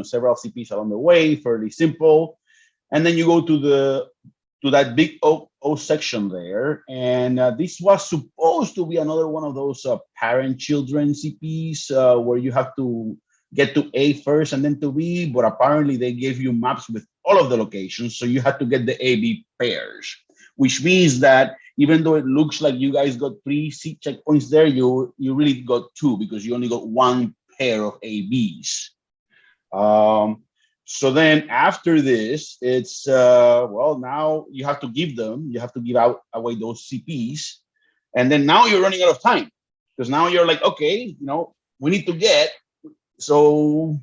several CPs along the way, fairly simple. And then you go to that big O section there. And this was supposed to be another one of those parent-children CPs where you have to get to A first and then to B, but apparently they gave you maps with all of the locations, so you had to get the A-B pairs, which means that even though it looks like you guys got 3 C checkpoints there, you really got 2 because you only got 1 pair of A-Bs. So then after this, it's, now you have to give away those CPs. And then now you're running out of time because now you're like, okay, we need to get. So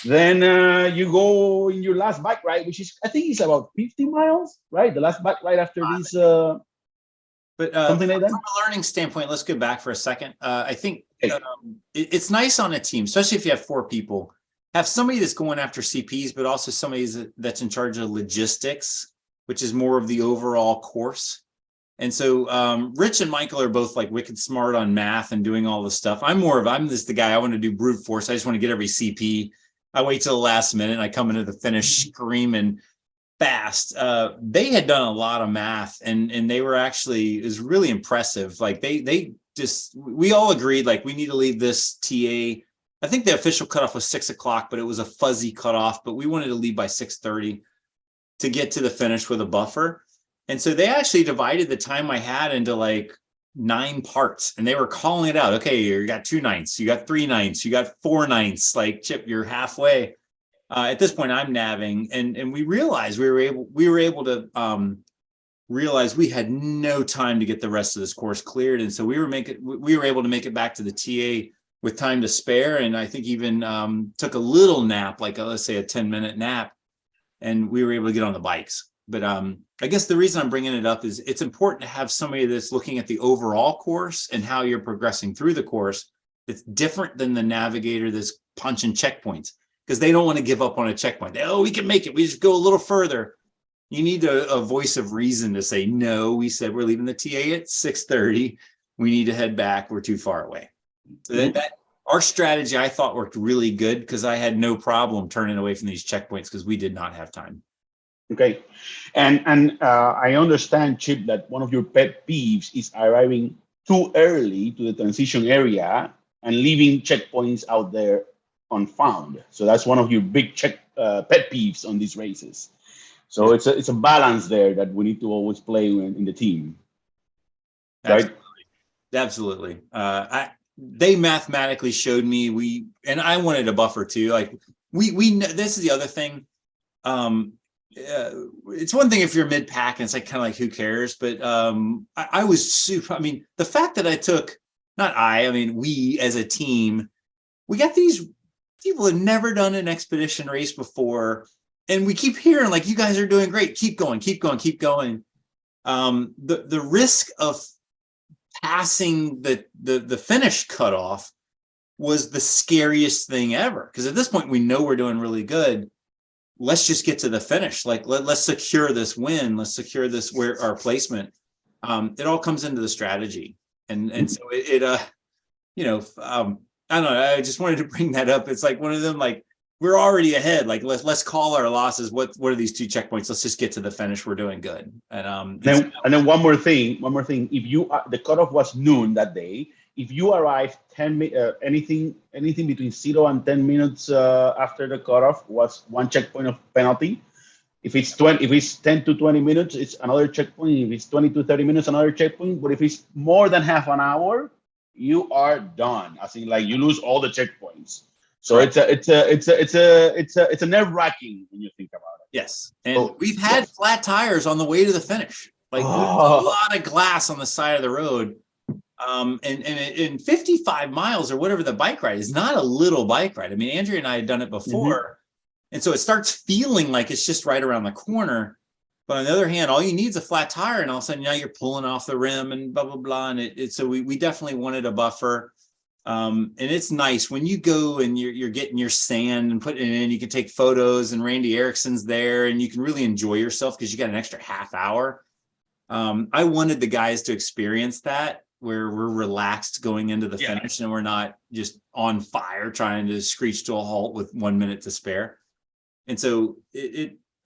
then you go in your last bike ride, which is, I think it's about 50 miles, right? The last bike ride after this, something like that. From a learning standpoint, let's go back for a second. I think it's nice on a team, especially if you have 4 people, have somebody that's going after CPs, but also somebody that's in charge of logistics, which is more of the overall course. And so Rich and Michael are both like wicked smart on math and doing all this stuff. I'm just the guy, I want to do brute force. I just want to get every CP. I wait till the last minute and I come into the finish screaming fast. They had done a lot of math and they were actually, it was really impressive. Like we all agreed, like we need to leave this TA. I think the official cutoff was 6 o'clock, but it was a fuzzy cutoff, but we wanted to leave by 6:30 to get to the finish with a buffer. And so they actually divided the time I had into like 9 parts and they were calling it out. Okay, you got 2 ninths, you got 3 ninths, you got 4 ninths, like Chip, you're halfway. At this point I'm navving and we realized we were able to realize we had no time to get the rest of this course cleared. And so we were able to make it back to the TA with time to spare. And I think even took a little nap, like let's say a 10-minute nap, and we were able to get on the bikes. But I guess the reason I'm bringing it up is it's important to have somebody that's looking at the overall course and how you're progressing through the course. It's different than the navigator that's punching checkpoints because they don't want to give up on a checkpoint. We can make it. We just go a little further. You need a voice of reason to say, no, we said we're leaving the TA at 6:30. We need to head back. We're too far away. So that our strategy, I thought, worked really good because I had no problem turning away from these checkpoints because we did not have time. Okay. And I understand, Chip, that one of your pet peeves is arriving too early to the transition area and leaving checkpoints out there unfound. So that's one of your big pet peeves on these races. So it's a balance there that we need to always play in the team. Right? Absolutely. They mathematically showed me and I wanted a buffer too. Like we this is the other thing. It's one thing if you're mid-pack and it's like kind of like who cares, but I was super. I mean, the fact that we as a team, we got these people that have never done an expedition race before, and we keep hearing like you guys are doing great. Keep going, keep going, keep going. The risk of passing the finish cutoff was the scariest thing ever because at this point we know we're doing really good. Let's just get to the finish. Like let's secure this win. Let's secure this where our placement. It all comes into the strategy, and so I don't know. I just wanted to bring that up. It's like one of them. Like we're already ahead. Like let's call our losses. What are these 2 checkpoints? Let's just get to the finish. We're doing good. And then one more thing. If the cutoff was noon that day. If you arrive anything between 0 and 10 minutes after the cutoff was 1 checkpoint of penalty. If it's 10 to 20 minutes, it's another checkpoint. If it's 20 to 30 minutes, another checkpoint. But if it's more than half an hour, you are done. I think like you lose all the checkpoints. So right. It's a nerve-wracking when you think about it. Yes, and we've had flat tires on the way to the finish. Like a lot of glass on the side of the road. And in 55 miles or whatever the bike ride is not a little bike ride. I mean, Andrea and I had done it before. And so it starts feeling like it's just right around the corner. But on the other hand, all you need is a flat tire, and all of a sudden now you're pulling off the rim and blah, blah, blah. And so we definitely wanted a buffer. And it's nice when you go and you're getting your sand and putting it in, you can take photos, and Randy Erickson's there, and you can really enjoy yourself because you got an extra half hour. I wanted the guys to experience that, where we're relaxed going into the finish and we're not just on fire trying to screech to a halt with 1 minute to spare. And so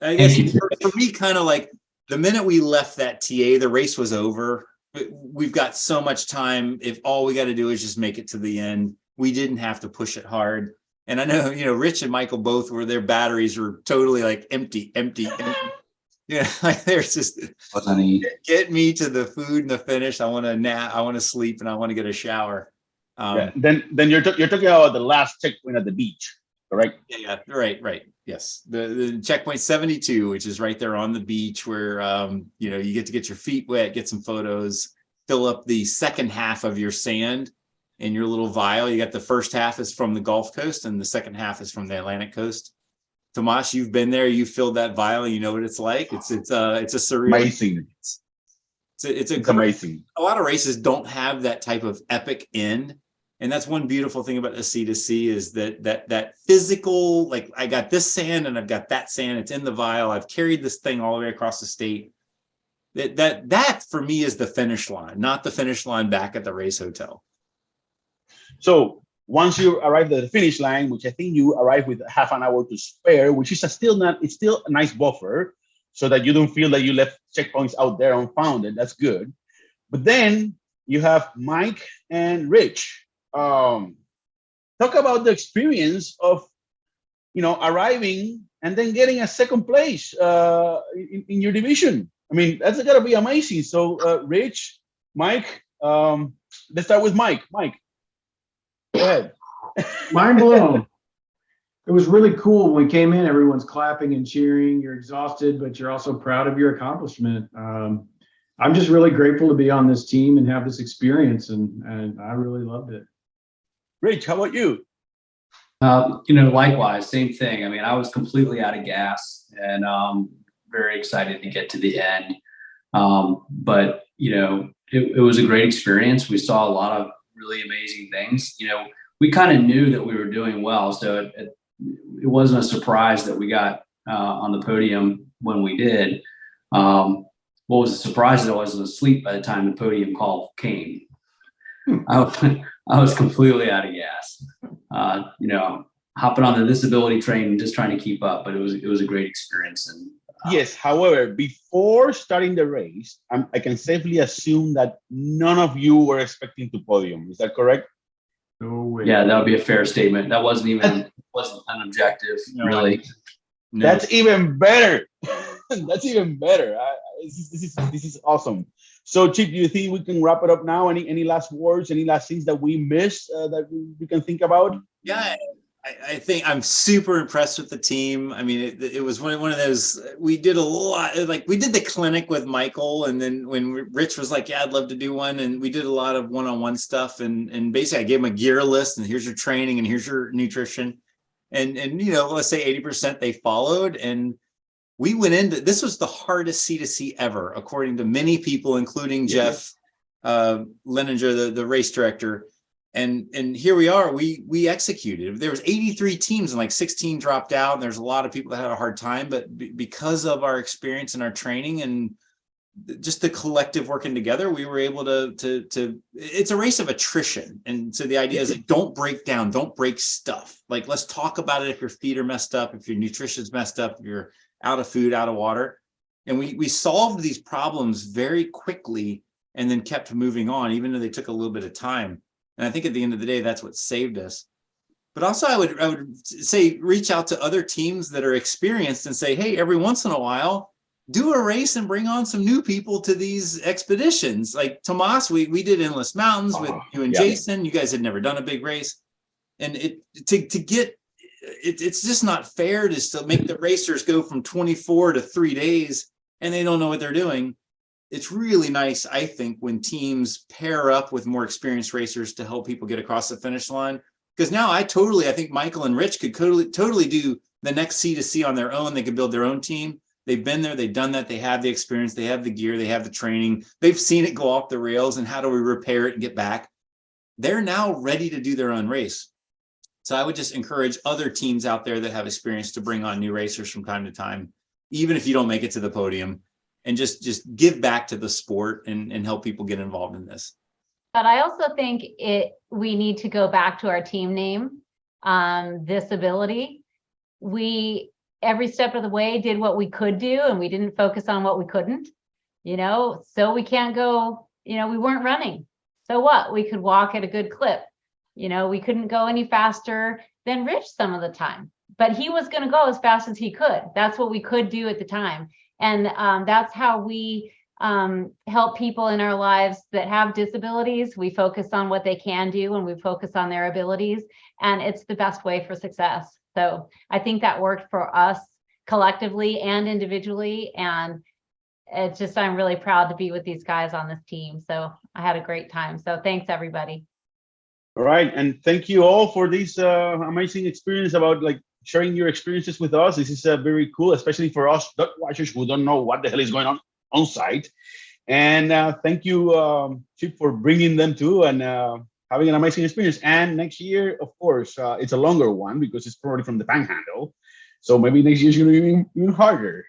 I guess for me, kind of like the minute we left that TA, the race was over. We've got so much time. If all we got to do is just make it to the end, we didn't have to push it hard. And I know, Rich and Michael both their batteries were totally like empty. Yeah, like there's just get me to the food and the finish. I want to nap, I want to sleep, and I want to get a shower. Then you're talking about the last checkpoint at the beach, correct? Yeah, right. Yes, the checkpoint 72, which is right there on the beach, where you get to get your feet wet, get some photos, fill up the second half of your sand in your little vial. You got the first half is from the Gulf Coast, and the second half is from the Atlantic Coast. Tomas, you've been there. You filled that vial. You know what it's like. It's a surreal. Amazing. It's amazing. A lot of races don't have that type of epic end, and that's one beautiful thing about the C2C is that physical. Like, I got this sand and I've got that sand. It's in the vial. I've carried this thing all the way across the state. That for me is the finish line, not the finish line back at the race hotel. So once you arrive at the finish line, which I think you arrive with half an hour to spare, which is still a nice buffer, so that you don't feel that you left checkpoints out there unfounded. That's good. But then you have Mike and Rich. Talk about the experience of, arriving and then getting a second place in your division. I mean, that's gotta be amazing. So Rich, Mike, let's start with Mike. Mike, go ahead. Mind blown. It was really cool when we came in. Everyone's clapping and cheering. You're exhausted, but you're also proud of your accomplishment. I'm just really grateful to be on this team and have this experience, and I really loved it. Rich, how about you? Likewise, same thing. I mean, I was completely out of gas and very excited to get to the end. But it was a great experience. We saw a lot of really amazing things. We kind of knew that we were doing well, so it wasn't a surprise that we got on the podium when we did. What was a surprise is I wasn't asleep by the time the podium call came. I was completely out of gas. Hopping on the thisABILITY train and just trying to keep up, but it was a great experience. And yes, however, before starting the race, I can safely assume that none of you were expecting to podium. Is that correct? No way. Yeah, that would be a fair statement. That wasn't an objective, really. No. That's even better. That's even better. This is awesome. So, Chip, do you think we can wrap it up now? Any last words? Any last things that we missed that we can think about? Yeah, I think I'm super impressed with the team. I mean, it was one of those, we did a lot, like we did the clinic with Michael, and then when Rich was like, yeah, I'd love to do one, and we did a lot of one-on-one stuff, and basically I gave him a gear list, and here's your training and here's your nutrition, and let's say 80% they followed, and we went into, this was the hardest C2C ever, according to many people, including Jeff Leninger, the race director. And here we are, we executed. There was 83 teams and like 16 dropped out, and there's a lot of people that had a hard time, but because of our experience and our training and just the collective working together, we were able to it's a race of attrition. And so the idea is like, don't break down, don't break stuff. Like, let's talk about it if your feet are messed up, if your nutrition's messed up, if you're out of food, out of water. And we solved these problems very quickly and then kept moving on, even though they took a little bit of time. And I think at the end of the day, that's what saved us. But also I would say, reach out to other teams that are experienced and say, hey, every once in a while, do a race and bring on some new people to these expeditions. Like Tomas, we did Endless Mountains with you and Jason. You guys had never done a big race. And it's just not fair to make the racers go from 24 to 3 days and they don't know what they're doing. It's really nice, I think, when teams pair up with more experienced racers to help people get across the finish line. Because now I think Michael and Rich could totally do the next C2C on their own. They could build their own team. They've been there, they've done that, they have the experience, they have the gear, they have the training, they've seen it go off the rails and how do we repair it and get back. They're now ready to do their own race. So I would just encourage other teams out there that have experience to bring on new racers from time to time, even if you don't make it to the podium, and just give back to the sport and help people get involved in this. But I also think we need to go back to our team name, thisABILITY. We, every step of the way, did what we could do, and we didn't focus on what we couldn't, so we can't go, we weren't running. So what? We could walk at a good clip. We couldn't go any faster than Rich some of the time, but he was going to go as fast as he could. That's what we could do at the time. And that's how we help people in our lives that have disabilities. We focus on what they can do and we focus on their abilities, and it's the best way for success. So I think that worked for us collectively and individually. And it's just, I'm really proud to be with these guys on this team. So I had a great time. So thanks, everybody. All right. And thank you all for this amazing experience about sharing your experiences with us. This is very cool, especially for us dot watchers who don't know what the hell is going on site. And thank you, Chip, for bringing them too and having an amazing experience. And next year, of course, it's a longer one because it's probably from the Panhandle. So maybe next year is going to be even harder.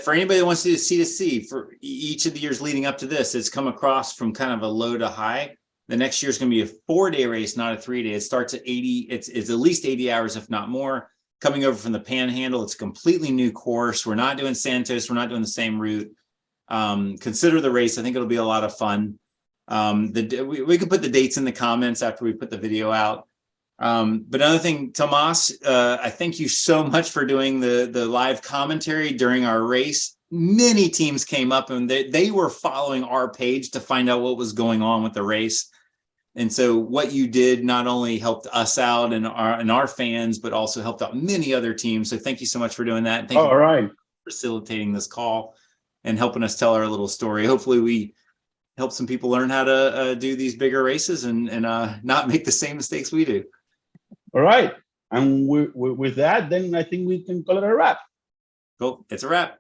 For anybody that wants to do C2C, for each of the years leading up to this, it's come across from kind of a low to high. The next year is going to be a 4-day race, not a 3-day. It starts at 80. It's at least 80 hours, if not more. Coming over from the Panhandle, it's a completely new course. We're not doing Santos. We're not doing the same route. Consider the race. I think it'll be a lot of fun. We could put the dates in the comments after we put the video out. But another thing, Tomas, I thank you so much for doing the live commentary during our race. Many teams came up and they were following our page to find out what was going on with the race. And so what you did not only helped us out and our fans, but also helped out many other teams. So thank you so much for doing that. Thank you for facilitating this call and helping us tell our little story. Hopefully we help some people learn how to do these bigger races and not make the same mistakes we do. All right. And with that, then I think we can call it a wrap. Cool. It's a wrap.